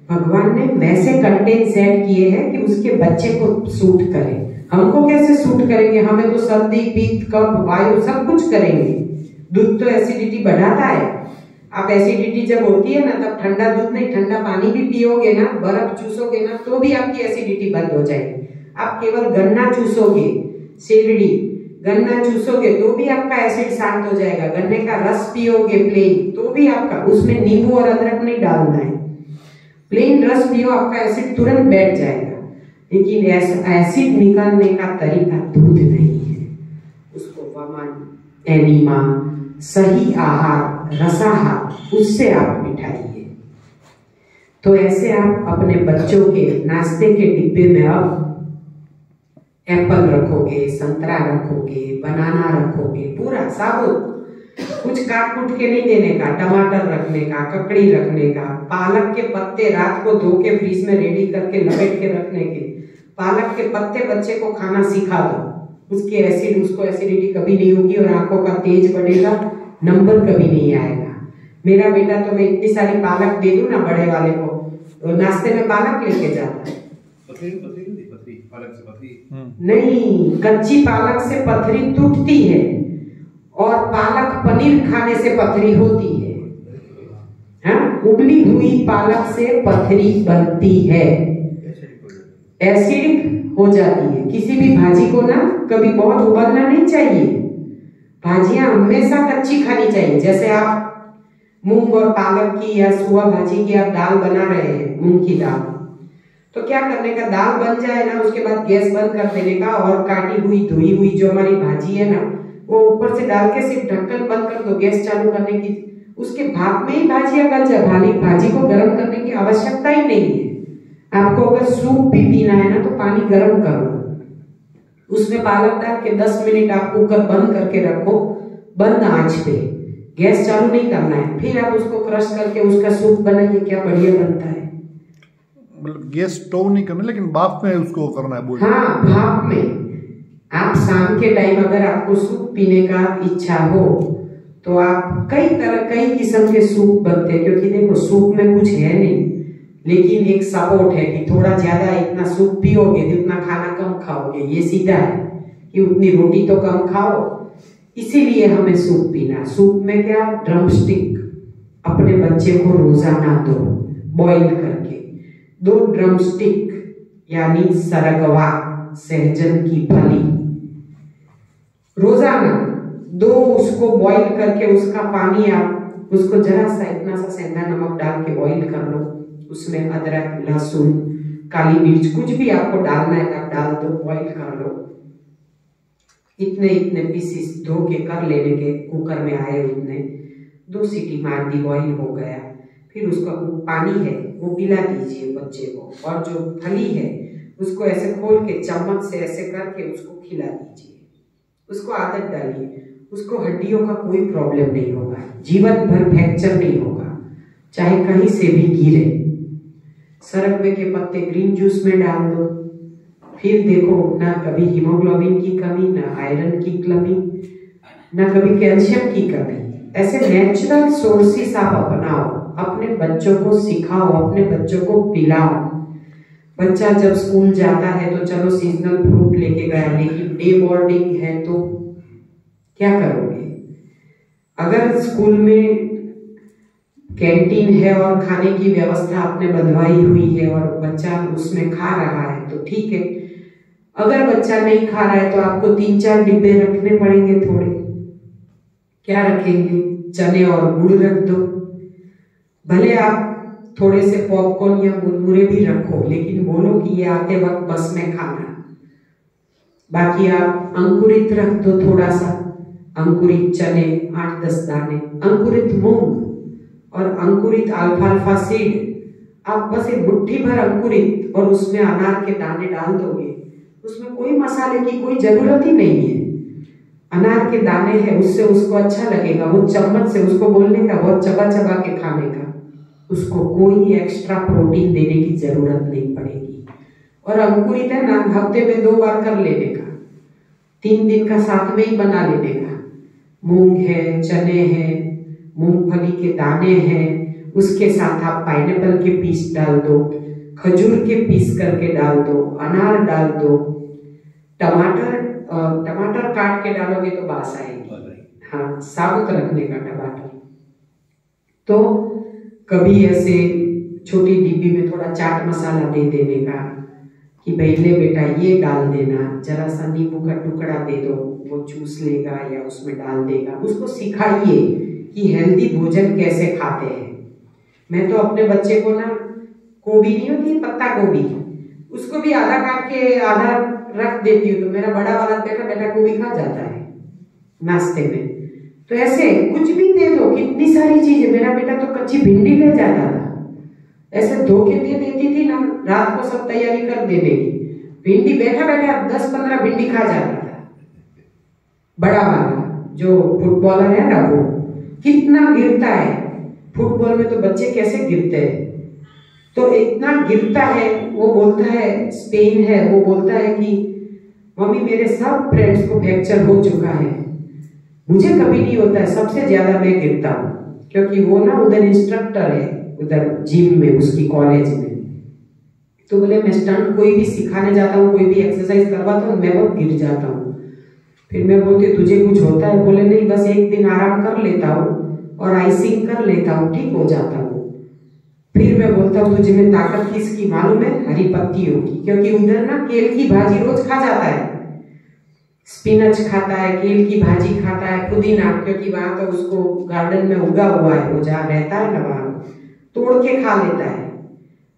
भगवान ने वैसे कंटेंट सेट किए हैं कि उसके बच्चे को सूट करे। हमको कैसे सूट करेंगे? हमें तो सर्दी, पित्त, कफ, वायु सब कुछ करेंगे। दूध तो एसिडिटी बढ़ाता है। आप एसिडिटी जब होती है ना, तब ठंडा दूध नहीं, ठंडा पानी भी पियोगे ना, बर्फ चूसोगे ना, तो भी आपकी एसिडिटी बंद हो जाएगी। आप केवल गन्ना चूसोगे, शेरड़ी गन्ना चूसोगे तो भी आपका एसिड शांत हो जाएगा। गन्ने का रस पियोगे प्लेन, तो भी आपका, उसमें नींबू और अदरक नहीं डालना है, प्लेन रस पियो, आपका एसिड तुरंत बैठ जाएगा। लेकिन एसिड निकालने का तरीका दूध नहीं है। उसको वमन, एनीमा, सही आहार, रसाहार, उससे आप बिठाइए। तो ऐसे आप अपने बच्चों के नाश्ते के डिब्बे में अब एप्पल रखोगे, संतरा रखोगे, बनाना रखोगे, पूरा साबुत, कुछ काट कूट के नहीं देने का, टमाटर रखने का, ककड़ी रखने का, पालक के पत्ते रात को धो के फ्रीज में रेडी करके लपेट के रखने के। पालक के पत्ते बच्चे को खाना सिखा दो, उसको एसिडिटी कभी नहीं होगी और आंखों का तेज बढ़ेगा, नंबर कभी नहीं आएगा। मेरा बेटा तो मैं इतनी सारी पालक दे दूं ना बड़े वाले को, तो नाश्ते में पालक लेके जाता है। पालक से पथरी नहीं, कच्ची पालक से पथरी टूटती है और पालक पनीर खाने से पथरी होती है। हाँ, उबली हुई पालक से पथरी बनती है, एसिडिक हो जाती है। किसी भी भाजी को ना कभी बहुत उबालना नहीं चाहिए, भाजियां हमेशा कच्ची खानी चाहिए। जैसे आप मूंग और पालक की या सुआ भाजी की आप दाल बना रहे हैं, मूंग की दाल, तो क्या करने का, दाल बन जाए ना उसके बाद गैस बंद कर देने का और काटी हुई धुई हुई जो हमारी भाजी है ना वो ऊपर से डाल के सिर्फ ढक्कन बंद कर दो, गैस चालू करने की, उसके भाप में ही भाजियां गल जाए। भाजी को गर्म करने की आवश्यकता ही नहीं है। आपको अगर सूप भी पीना है ना तो पानी गर्म करो, उसमें पालक डाल के 10 मिनट आप कुकर बंद करके रखो, बंद आंच पे, गैस चालू नहीं करना है। फिर आप उसको क्रश करके उसका सूप बनाइए, क्या बढ़िया बनता है। मतलब गैस स्टोव नहीं करना, लेकिन भाप में उसको करना है बोल। हाँ, भाप में। आप शाम के टाइम अगर आपको सूप पीने का इच्छा हो तो आप कई किस्म के सूप बनते हैं, क्योंकि देखो सूप में कुछ है नहीं, लेकिन एक सपोर्ट है कि थोड़ा ज्यादा इतना सूप पियोगे तो उतना खाना कम खाओगे। ये सीधा है कि उतनी रोटी तो कम खाओ, इसीलिए हमें सूप पीना। सूप में क्या, ड्रमस्टिक अपने बच्चे को रोजाना दो, बॉईल करके 2 ड्रमस्टिक यानी सरगवा, सहजन की फली, रोजाना 2 उसको बॉईल करके उसका पानी आप उसको जरा सा इतना सा सेंधा नमक डाल के बॉईल कर लो, उसमें अदरक, लहसुन, काली मिर्च कुछ भी आपको डालना है आप डाल दो, बॉईल कर लो। इतने इतने पीसीस धो के कर लेने के, कुकर में आए उतने, 2 सीटी मार दी, बॉईल हो गया। फिर उसका पानी है वो पिला दीजिए बच्चे को, और जो फली है उसको ऐसे खोल के चम्मच से ऐसे करके उसको खिला दीजिए, उसको आदत डालिए, उसको हड्डियों का कोई प्रॉब्लम नहीं होगा, जीवन भर फ्रैक्चर नहीं होगा, चाहे कहीं से भी गिरे। सरगवे के पत्ते ग्रीन जूस में डाल दो, फिर देखो ना कभी हीमोग्लोबिन की कमी, ना आयरन की कमी, ना कभी कैल्शियम की कमी। ऐसे नेचुरल सोर्सेस आप अपनाओ, अपने बच्चों को सिखाओ, अपने बच्चों को पिलाओ। बच्चा जब स्कूल जाता है तो चलो सीजनल फ्रूट लेके गया, लेकिन डे बोर्डिंग है तो क्या करोगे? अगर स्कूल में कैंटीन है और खाने की व्यवस्था आपने बंधवाई हुई है और बच्चा उसमें खा रहा है तो ठीक है, अगर बच्चा नहीं खा रहा है तो आपको 3-4 डिब्बे रखने पड़ेंगे। थोड़े क्या रखेंगे, चने और गुड़ रख दो, भले आप थोड़े से पॉपकॉर्न या मुरमुरे भी रखो, लेकिन बोलो कि ये आते वक्त बस में खाना। बाकी आप अंकुरित रख दो, थोड़ा सा अंकुरित चने 8-10 दाने, अंकुरित मूंग और अंकुरित अल्फाल्फा सीड, आप बस एक मुट्ठी भर अंकुरित और उसमें अनार के दाने डाल दोगे, उसमें कोई मसाले की कोई जरूरत ही नहीं है। अनार के दाने हैं, उससे उसको अच्छा लगेगा, वो चम्मच से उसको बोलने का, बहुत चबा चबा के खाने का, उसको कोई एक्स्ट्रा प्रोटीन देने की जरूरत नहीं पड़ेगी। और अंकुरित है ना, हफ्ते में 2 बार कर लेने का, 3 दिन का साथ में ही बना लेने का। मूंग है, चने हैं, मूंगफली के दाने हैं, उसके साथ आप पाइनएप्पल के पीस डाल दो, खजूर के पीस करके डाल दो, अनार डाल दो, टमाटर काट के डालोगे तो बास आएगी। हाँ, साबुत रखने का टमाटर। तो कभी ऐसे छोटी डिब्बी में थोड़ा चाट मसाला दे देने का कि भाई ले बेटा ये डाल देना, जरा सा नींबू का टुकड़ा दे दो, वो चूस लेगा या उसमें डाल देगा। उसको सिखाइए कि हेल्दी भोजन कैसे खाते हैं। मैं तो अपने बच्चे को ना, गोभी नहीं होती पत्ता गोभी, उसको भी आधा काट के आधा रख देती हूँ, तो मेरा बड़ा वाला बेटा गोभी खा जाता है नाश्ते में। तो ऐसे कुछ भी दे दो, कितनी सारी चीजें। मेरा बेटा तो कच्ची भिंडी ले जाता था, ऐसे धो के दे देती थी ना, रात को सब तैयारी कर देने की, भिंडी बैठा बैठा 10-15 भिंडी खा जाता था, बड़ा वाला जो फुटबॉलर है ना वो कितना गिरता है। फुटबॉल में तो बच्चे कैसे गिरते हैं, तो इतना गिरता है। वो बोलता है, स्पेन है, वो बोलता है कि मम्मी मेरे सब फ्रेंड्स को फ्रैक्चर हो चुका है, मुझे कभी नहीं होता है, सबसे ज्यादा मैं गिरता हूँ। क्योंकि वो ना उधर इंस्ट्रक्टर है, उधर जिम में, उसकी कॉलेज में। तो बोले मैं स्टंट कोई भी सिखाने जाता हूँ, कोई भी एक्सरसाइज करवाता हूँ, मैं बहुत गिर जाता हूँ। फिर मैं बोलती तुझे कुछ होता है? बोले नहीं, बस एक दिन आराम कर लेता हूँ और आइसिंग कर लेता हूँ, ठीक हो जाता हूँ। फिर मैं बोलता हूँ तुझे में ताकत किसकी मालूम है? हरी पत्तियों की। क्योंकि उधर ना केल की भाजी रोज खा जाता है, स्पिनच खाता है, केल की भाजी खाता है, पुदीना, क्योंकि वहां तो उसको गार्डन में उगा हुआ है, वो जहाँ रहता है ना वहां तोड़ के खा लेता है।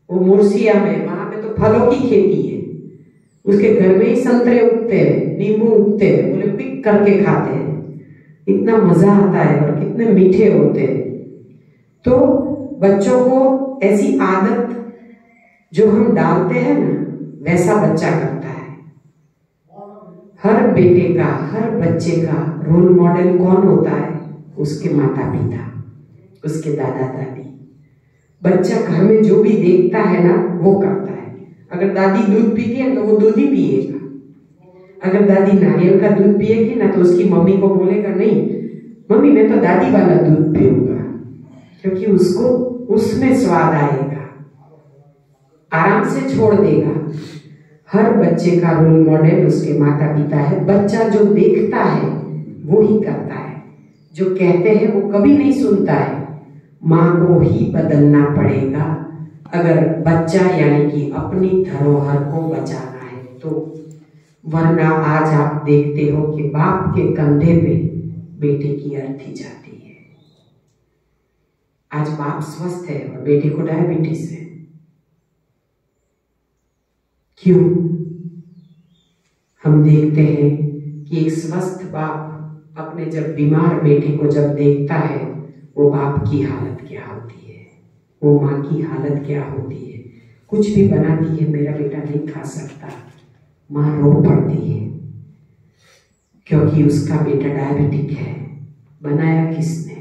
वो मुर्सिया में, वहां पे तो फलों की खेती है, उसके घर में ही संतरे उगते हैं, नींबू उगते हैं, बोले पिक करके खाते हैं, इतना मजा आता है और कितने मीठे होते हैं। तो बच्चों को ऐसी आदत जो हम डालते हैं ना, वैसा बच्चा करता है। हर बेटे का, हर बच्चे का रोल मॉडल कौन होता है? उसके माता पिता, उसके दादा दादी। बच्चा घर में जो भी देखता है ना वो करता है। अगर दादी दूध पीती है तो वो दूध ही पिएगा। अगर दादी नारियल का दूध पिएगी ना तो उसकी मम्मी को बोलेगा नहीं मम्मी मैं तो दादी वाला दूध पीऊंगा, क्योंकि उसको उसमें स्वाद आएगा, आराम से छोड़ देगा। हर बच्चे का रोल मॉडल उसके माता पिता है। बच्चा जो देखता है वो ही करता है, जो कहते हैं वो कभी नहीं सुनता है। माँ को ही बदलना पड़ेगा अगर बच्चा यानी कि अपनी धरोहर को बचाना है तो। वरना आज आप देखते हो कि बाप के कंधे पे बेटे की अर्थी जाती है। आज बाप स्वस्थ है और बेटे को डायबिटीज है। क्यों? हम देखते हैं कि एक स्वस्थ बाप अपने जब बीमार बेटे को जब देखता है, वो बाप की हालत क्या होती है, वो माँ की हालत क्या होती है। कुछ भी बनाती है, मेरा बेटा नहीं खा सकता, माँ रो पड़ती है, क्योंकि उसका बेटा डायबिटिक है। बनाया किसने?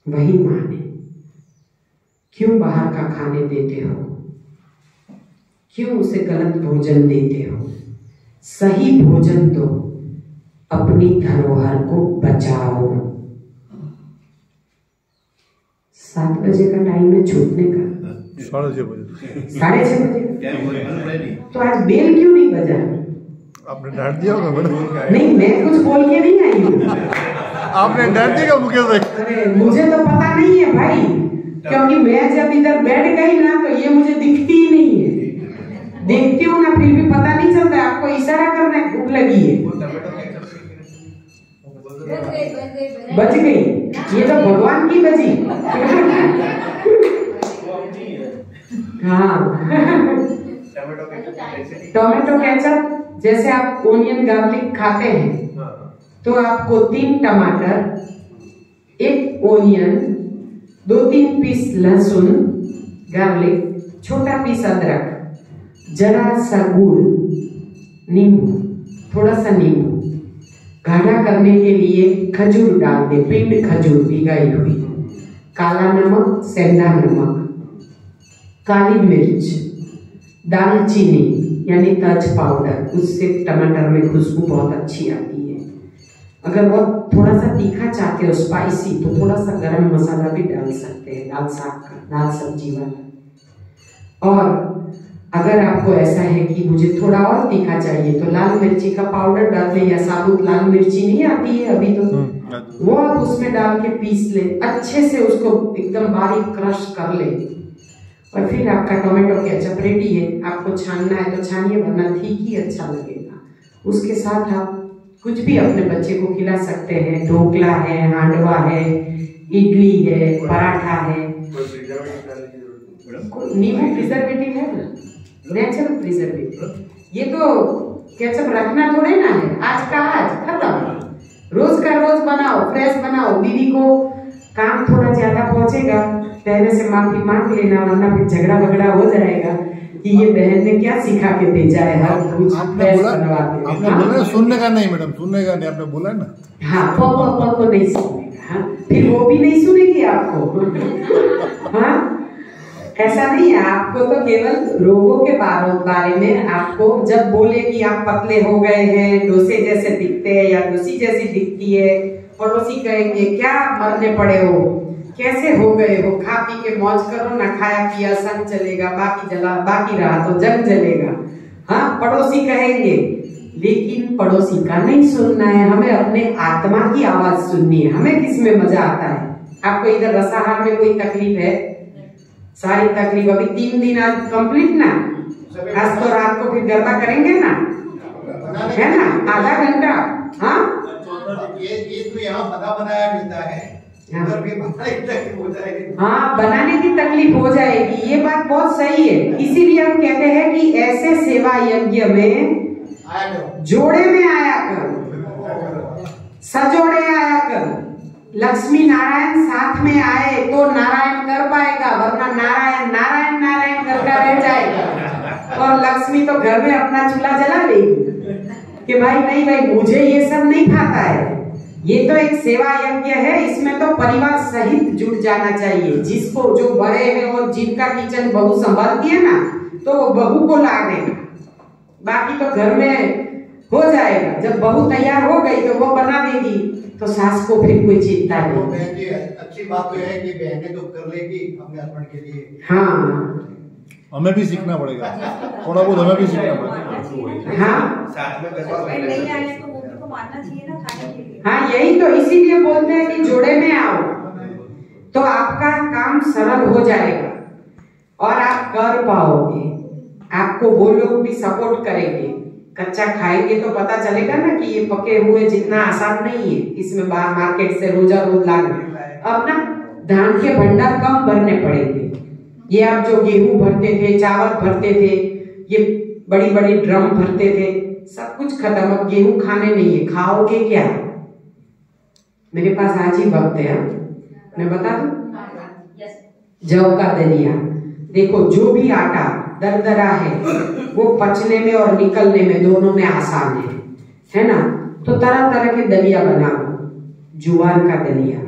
वही माँ ने। क्यों बाहर का खाने देते हो? क्यों उसे गलत भोजन देते हो? सही भोजन दो, अपनी धरोहर को बचाओ। 7 बजे का टाइम है छूटने का। 6:30 बजे। 6:30 बजे? तो आज बेल क्यों नहीं बजा? आपने डांट दिया होगा मैडम। नहीं, मैं कुछ बोल के नहीं आई हूँ। आपने डांट दिया मुकेश भाई? अरे मुझे तो पता नहीं है भाई, क्योंकि मैं जब इधर बैठ गई ना तो ये मुझे दिखती ही नहीं है। देखती हूँ ना फिर भी पता नहीं चलता। आपको इशारा करना है, भूख लगी है। बच गई, ये तो भगवान की बजी। हाँ, टोमेटो केचप जैसे आप ओनियन गार्लिक खाते हैं तो आपको 3 टमाटर, 1 ओनियन, 2-3 पीस लहसुन गार्लिक, छोटा पीस अदरक, जरा सा गुड़, नींबू, थोड़ा सा नींबू, गाढ़ा करने के लिए खजूर डाल दे, पिंड खजूर भिगाई हुई, काला नमक, सेंधा नमक, काली मिर्च, दालचीनी यानी तज पाउडर, उससे टमाटर में खुशबू बहुत अच्छी आती है। अगर वो थोड़ा सा तीखा चाहते हो, स्पाइसी, तो थोड़ा सा गरम मसाला भी डाल सकते हैं, दाल साग का, दाल सब्जी वाला। और अगर आपको ऐसा है कि मुझे थोड़ा और तीखा चाहिए तो लाल मिर्ची का पाउडर डाल लें, या साबुत लाल मिर्ची नहीं आती है अभी तो, वो आप उसमें डाल के पीस लें, अच्छे से उसको एकदम बारीक क्रश कर लें, और फिर आपका टोमेटो केचप रेडी है। आपको छानना है तो छानिए, वरना ठीक ही अच्छा लगेगा। उसके साथ आप कुछ भी अपने बच्चे को खिला सकते हैं। ढोकला है, हांडवा है, इडली है, पराठा है। नींबू प्रिजर्वेटिव है ना, नेचुरल प्रिजर्वेटिव। ये तो केचप रखना थोड़े ना है, आज का आज खत्म। रोज का रोज बनाओ, फ्रेश बनाओ। दीदी को काम थोड़ा ज्यादा पहुंचेगा, पहले से माफी मांग लेना, वरना फिर झगड़ा वगड़ा हो जाएगा। कि ये बहन ने क्या सिखा के भेजा है, हर कुछ आपने बोला सुनने का नहीं मैडम, सुनने का नहीं, आपने बोला ना। हाँ, को नहीं सुनेगा। हाँ, फिर वो भी नहीं सुनेगी आपको। हाँ, ऐसा नहीं है। आपको तो केवल रोगों के बारे में आपको जब बोले कि आप पतले हो गए हैं, डोसे जैसे दिखते हैं या डोसी जैसी दिखती है, पड़ोसी कहेंगे क्या मरने पड़े हो, कैसे हो गए हो, खा पी के मौज करो ना, खाया पिया संग चलेगा, बाकी रहा तो जंग जलेगा। हाँ, पड़ोसी कहेंगे, लेकिन पड़ोसी का नहीं सुनना है, हमें अपने आत्मा की आवाज सुननी है। हमें किस में मजा आता है? आपको इधर रसाहार में कोई तकलीफ है? सारी तकलीफ अभी 3 दिन आज कंप्लीट ना, आज तो रात को फिर गरबा करेंगे ना, है ना, आधा घंटा। हाँ, ये तो यहाँ बना बनाया मिलता है, उधर भी बनाने की तकलीफ हो जाएगी। हाँ, बनाने की तकलीफ हो जाएगी, ये बात बहुत सही है। इसीलिए हम कहते हैं कि ऐसे सेवा यज्ञ में जोड़े में आया कर, सजोड़े आया कर। लक्ष्मी नारायण साथ में आए तो नारायण कर पाएगा, वरना नारायण नारायण नारायण करता रह जाएगा। और लक्ष्मी तो घर में अपना चूल्हा जला लेगी कि भाई नहीं भाई, मुझे ये सब नहीं खाता है। ये तो एक सेवा यज्ञ है, इसमें तो परिवार सहित जुट जाना चाहिए। जिसको जो बड़े हैं और जिनका किचन बहू संभालती है ना, तो वो बहू को ला देगा, बाकी तो घर में हो जाएगा। जब बहू तैयार हो गई तो वो बना देगी, तो सास को फिर कोई चिंता नहीं। बहन जी, अच्छी बात तो है कि बहनें तो कर लेगी अपने हस्बैंड के लिए। हाँ, हमें भी सीखना पड़ेगा, थोड़ा बहुत हमें भी सीखना पड़ेगा। हाँ, साथ में नहीं आए तो मम्मी को मानना चाहिए ना खाने के लिए। हाँ, यही तो इसीलिए बोलते हैं कि जोड़े में आओ तो आपका काम सरल हो जाएगा और आप कर पाओगे। आपको वो लोग भी सपोर्ट करेंगे। कच्चा खाएंगे तो पता चलेगा ना कि ये पके हुए जितना आसान नहीं है, इसमें बाहर मार्केट से रोजा रोज लाना। अब ना धान के भंडार कम भरने पड़ेंगे। ये आप जो गेहूं भरते थे, चावल भरते थे, ये बड़ी बड़ी ड्रम भरते थे, सब कुछ खत्म। अब गेहूं खाने नहीं है, खाओगे क्या? मेरे पास आज ही वक्त है, मैं बता दूं, जौ का दलिया। देखो, जो भी आटा दरदरा है वो पचने में और निकलने में दोनों में आसान है ना। तो तरह तरह के दलिया बना लो, ज्वार का दलिया,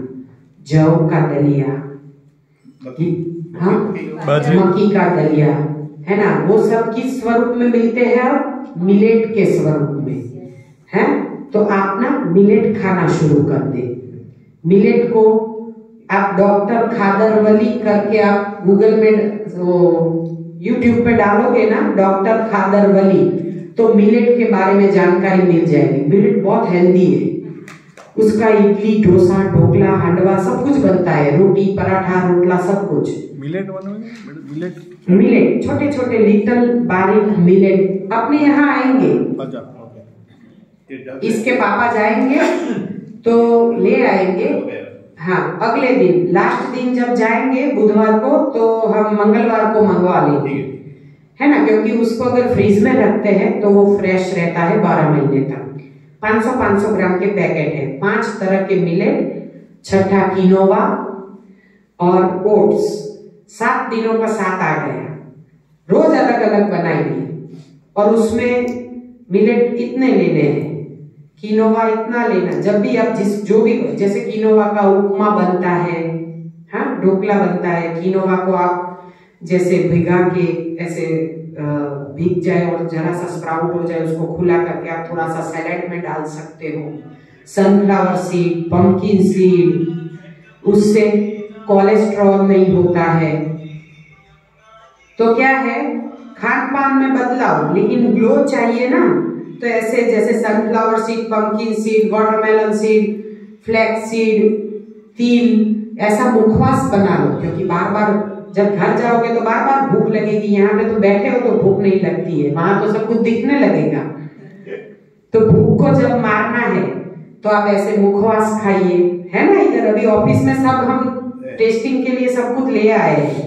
जौ का दलिया, हाँ, मक्की का दलिया, है ना। वो सब किस स्वरूप में मिलते हैं? अब मिलेट के स्वरूप में है। तो आप ना मिलेट खाना शुरू कर दे। मिलेट को आप डॉक्टर खादरवली करके आप गूगल में YouTube पे डालोगे ना, डॉक्टर खादरवली, तो मिलेट के बारे में जानकारी मिल जाएगी। मिलेट बहुत हेल्दी है, उसका इडली, डोसा, ढोकला, हांडवा सब कुछ बनता है, रोटी, पराठा, रोटला सब कुछ। मिलेट मिलेट छोटे छोटे लिटल बारीक मिलेट अपने यहाँ आएंगे। इसके पापा जाएंगे तो ले आएंगे। हाँ, अगले दिन, लास्ट दिन जब जाएंगे बुधवार को, तो हम मंगलवार को मंगवा लेंगे, है ना, क्योंकि उसको अगर फ्रीज में रखते हैं तो वो फ्रेश रहता है 12 महीने तक। 500 ग्राम के पैकेट है। 5 तरह के मिलेट, छठा किनोवा और ओट्स। 7 दिनों का 7 आ गया। रोज अलग अलग बनाएंगे और उसमें मिलेट इतने लेने हैं, किनोवा इतना लेना। जब भी आप जो भी, जैसे किनोवा का उपमा बनता है, हाँ, ढोकला बनता है, किनोवा को आप जैसे भिगा के ऐसे भीग जाए और जरा सा स्प्राउट हो जाए, उसको खुला करके आप थोड़ा सा सैलेड में डाल सकते हो। सनफ्लावर सीड, पंपकिन सीड, उससे कोलेस्ट्रॉल नहीं होता है। तो क्या है, खान पान में बदलाव, लेकिन ग्लो चाहिए ना, तो ऐसे जैसे sunflower seed, pumpkin seed, watermelon seed, flax seed, तिल, ऐसा मुखवास बना लो। क्योंकि बार बार जब घर जाओगे तो बार बार भूख लगेगी। यहाँ पे तो बैठे हो तो भूख नहीं लगती है, वहां तो सब कुछ दिखने लगेगा। तो भूख को जब मारना है तो आप ऐसे मुखवास खाइए, है ना। इधर अभी ऑफिस में सब हम टेस्टिंग के लिए सब कुछ ले आए हैं,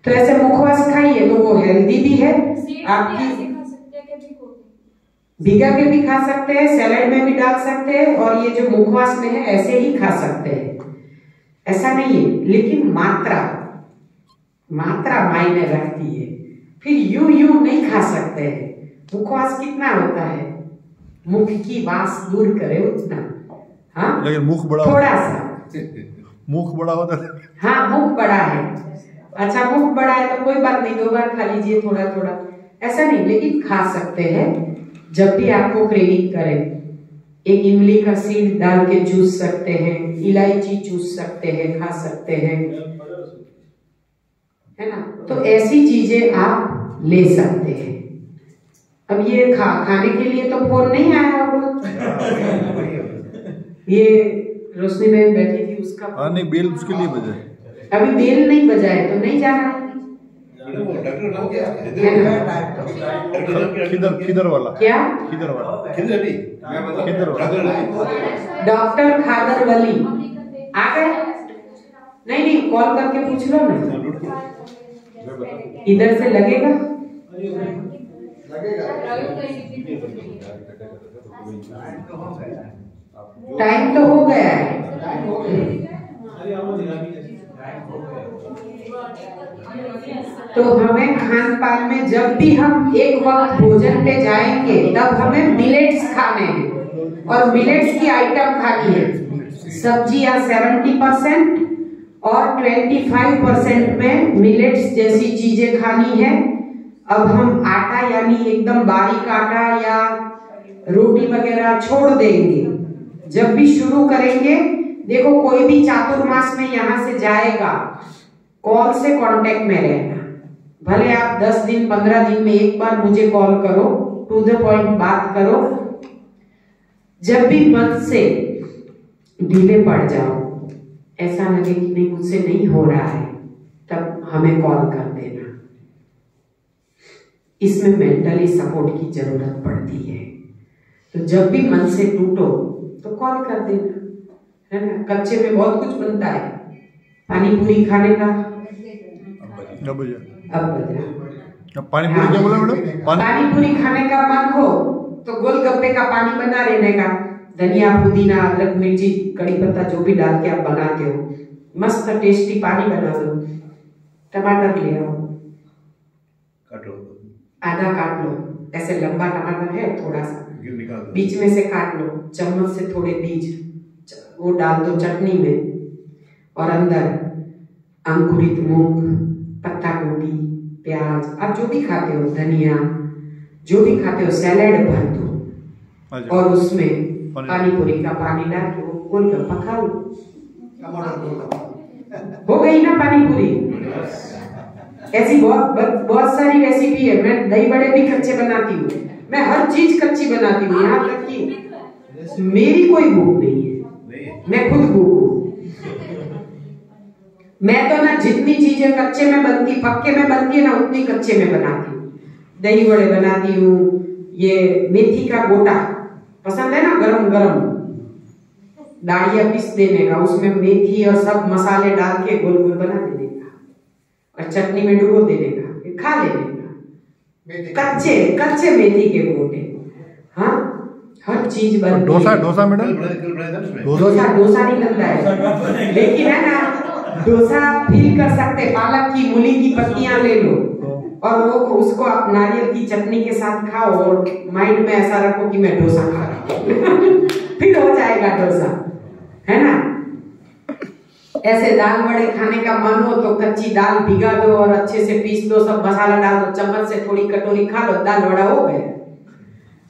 तो ऐसे मुखवास खाइए, तो वो हेल्दी भी है। आपकी भिगा के भी खा सकते हैं, सैलेड में भी डाल सकते हैं, और ये जो मुखवास में है ऐसे ही खा सकते हैं, ऐसा नहीं है। लेकिन मात्रा मायने रखती है। फिर यूं नहीं खा सकते हैं। मुखवास कितना होता है, मुख की वास दूर करे उतना। हाँ, लेकिन मुख बड़ा थोड़ा सा मुख बड़ा होता है। हाँ, मुख बड़ा है। अच्छा, मुख बड़ा है तो कोई बात नहीं, 2 बार खा लीजिए थोड़ा थोड़ा, ऐसा नहीं, लेकिन खा सकते हैं जब भी आपको क्रेविंग करे। एक इमली का सीड डाल के चूस सकते हैं, इलायची चूस सकते हैं, खा सकते हैं, है ना। तो ऐसी चीजें आप ले सकते हैं। अब ये खाने के लिए तो फोन नहीं आया होगा। ये रोशनी बहन बैठी थी, उसका हाँ नहीं, बेल उसके लिए बजा है। अभी बेल नहीं बजाए तो नहीं जाना खिदर वाला क्या, खिदर वाला डॉक्टर खादर वली आ गए? नहीं, कॉल करके पूछ लो ना, इधर से लगेगा। टाइम तो हो गया है। तो हमें खान पान में जब भी हम एक वक्त भोजन पे जाएंगे तब हमें मिलेट्स खाने हैं, और मिलेट्स की आइटम खानी है। सब्जियां 70% और 25% में मिलेट्स जैसी चीजें खानी है। अब हम आटा यानी एकदम बारीक आटा या रोटी वगैरह छोड़ देंगे। जब भी शुरू करेंगे, देखो कोई भी चातुर्मास में यहाँ से जाएगा, कॉल से कांटेक्ट में रहना। भले आप 10 दिन 15 दिन में एक बार मुझे कॉल करो, टू द पॉइंट बात करो। जब भी मन से ढीले पड़ जाओ, ऐसा लगे कि नहीं मुझसे नहीं हो रहा है, तब हमें कॉल कर देना। इसमें मेंटली सपोर्ट की जरूरत पड़ती है। तो जब भी मन से टूटो तो कॉल कर देना, है ना। कच्चे में बहुत कुछ बनता है। पानी पूरी खाने का अब बजा, पानी पूरी क्या बोला मैडम? पानी पूरी खाने का मन हो तो गोलगप्पे का पानी बना लेने का। धनिया, पुदीना, अदरक, मिर्ची, कड़ी पत्ता जो भी डाल के आप बनाते हो, मस्त टेस्टी पानी बना दो। टमाटर ले आओ, आधा काट लो, ऐसे लंबा टमाटर है थोड़ा सा, बीच में से काट लो, चम्मच से थोड़े बीज वो डाल दो चटनी में, और अंदर अंकुरित मूंग, पत्ता गोभी, प्याज, आप जो भी खाते हो, धनिया, जो भी खाते हो, सैलेड भर दो और उसमें पानी पूरी का पानी डाल के वो गोलगप्पा खा लो। हो गई ना पानी पूरी। ऐसी बहुत सारी रेसिपी है। मैं दही बड़े भी कच्चे बनाती हूँ, मैं हर चीज कच्ची बनाती हूँ, यहाँ तक कि मेरी कोई भूख नहीं है, मैं खुद भूख हूँ। मैं तो ना जितनी चीजें कच्चे में बनती, पक्के में बनती है ना, उतनी कच्चे में बनाती हूँ। दही बड़े बनाती हूँ, ये मेथी का गोटा पसंद है ना, गरम गरम दाढ़िया पीस देने का, उसमें मेथी और सब मसाले डाल के गोल गोल बना देने का और चटनी में डुबो देने का, खा लेने का। कच्चे कच्चे मेथी के गोटे। हाँ, हर चीज बनती है। डोसा मैडम, डोसा नहीं बनता है, लेकिन है ना, डोसा फील कर सकते। पालक की, मूली की पत्तियां ले लो और वो उसको आप नारियल की चटनी के साथ खाओ और माइंड में ऐसा रखो कि मैं डोसा खा रहा हूँ। फिर हो जाएगा डोसा, है ना। ऐसे दाल बड़े खाने का मन हो तो कच्ची दाल भिगा दो और अच्छे से पीस दो, सब मसाला डाल दो, चम्मच से थोड़ी कटोरी खा लो, दाल बड़ा हो गया।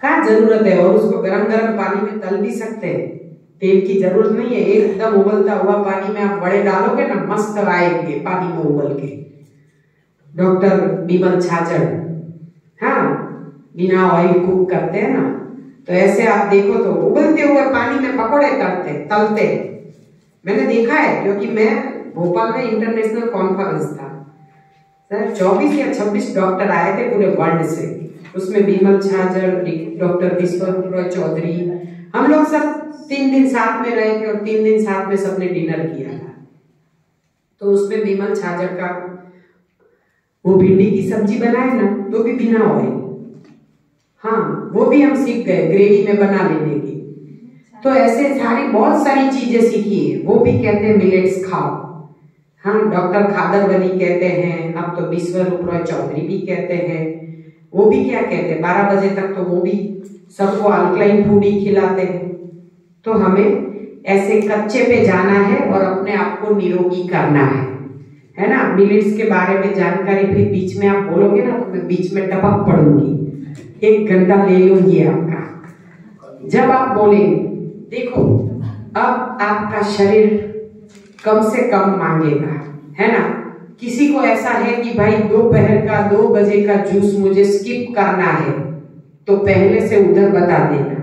क्या जरूरत है, और उसको गरम गरम पानी में तल भी सकते हैं, तेल की जरूरत नहीं है। एकदम उबलता हुआ पानी में आप बड़े डालोगे ना, मस्त आएंगे पानी में उबल के। डॉक्टर बिमल छाजड़, हाँ, बिना ऑयल कुक करते हैं ना, तो ऐसे आप देखो तो उबलते हुए पानी में पकोड़े तलते। मैंने देखा है, क्योंकि मैं भोपाल में इंटरनेशनल कॉन्फ्रेंस था सर, 24 या 26 डॉक्टर आए थे पूरे वर्ल्ड से। उसमें बिमल छाजड़, डॉक्टर विश्वनाथ चौधरी, हम लोग सब 3 दिन साथ में रहे थे और 3 दिन साथ में सबने डिनर किया था। तो उसमें बिमल छाजड़ का वो भिंडी की सब्जी बनाए ना, तो भी बिना ऑयल। हाँ, वो भी हम सीख गए ग्रेवी में बना लेने की। तो ऐसे सारी बहुत सारी चीजें सीखी है। वो भी कहते हैं मिलेट्स खाओ, हाँ, डॉक्टर खादरवली कहते हैं, अब तो विश्वरूप रॉय चौधरी भी कहते हैं, वो भी क्या कहते हैं, 12 बजे तक तो वो भी सबको अल्कलाइन फूड ही खिलाते हैं। तो हमें ऐसे कच्चे पे जाना है और अपने आप को निरोगी करना है ना। मिलेट्स के बारे में जानकारी फिर बीच में आप बोलोगे ना तो मैं बीच में टपक पड़ूंगी, 1 घंटा ले लूंगी आपका। जब आप बोलेंगे, देखो अब आपका शरीर कम से कम मांगेगा, है ना। किसी को ऐसा है कि भाई दोपहर का 2 बजे का जूस मुझे स्किप करना है, तो पहले से उधर बता देना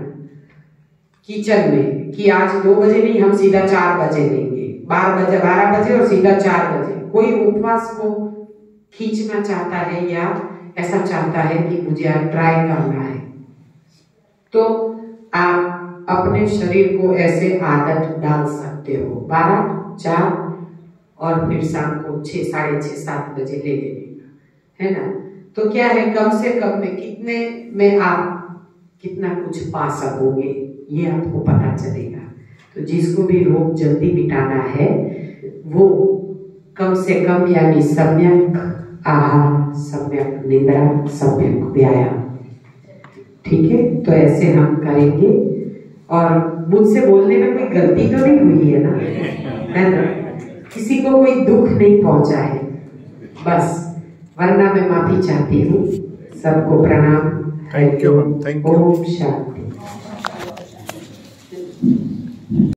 किचन में कि आज 2 बजे नहीं, हम सीधा 4 बजे लेंगे, 12 बजे और सीधा 4 बजे। कोई उपवास को खींचना चाहता है या ऐसा चाहता है कि मुझे आज ट्राई करना है, तो आप अपने शरीर को ऐसे आदत डाल सकते हो, 12, 4 और फिर शाम को 6, साढ़े 6, 7 बजे ले लेने का, है ना। तो क्या है, कम से कम में कितने में आप कितना कुछ पा सकोगे ये आपको पता चलेगा। तो जिसको भी रोग जल्दी मिटाना है वो कम से कम यानी सम्यक आहार, सम्यक निद्रा, सम्यक व्यायाम, ठीक है। तो ऐसे हम करेंगे और मुझसे बोलने में कोई गलती तो नहीं हुई है ना, है ना, किसी को कोई दुख नहीं पहुंचा है बस, वरना मैं माफी चाहती हूँ। सबको प्रणाम। Thank you. ओम शांति।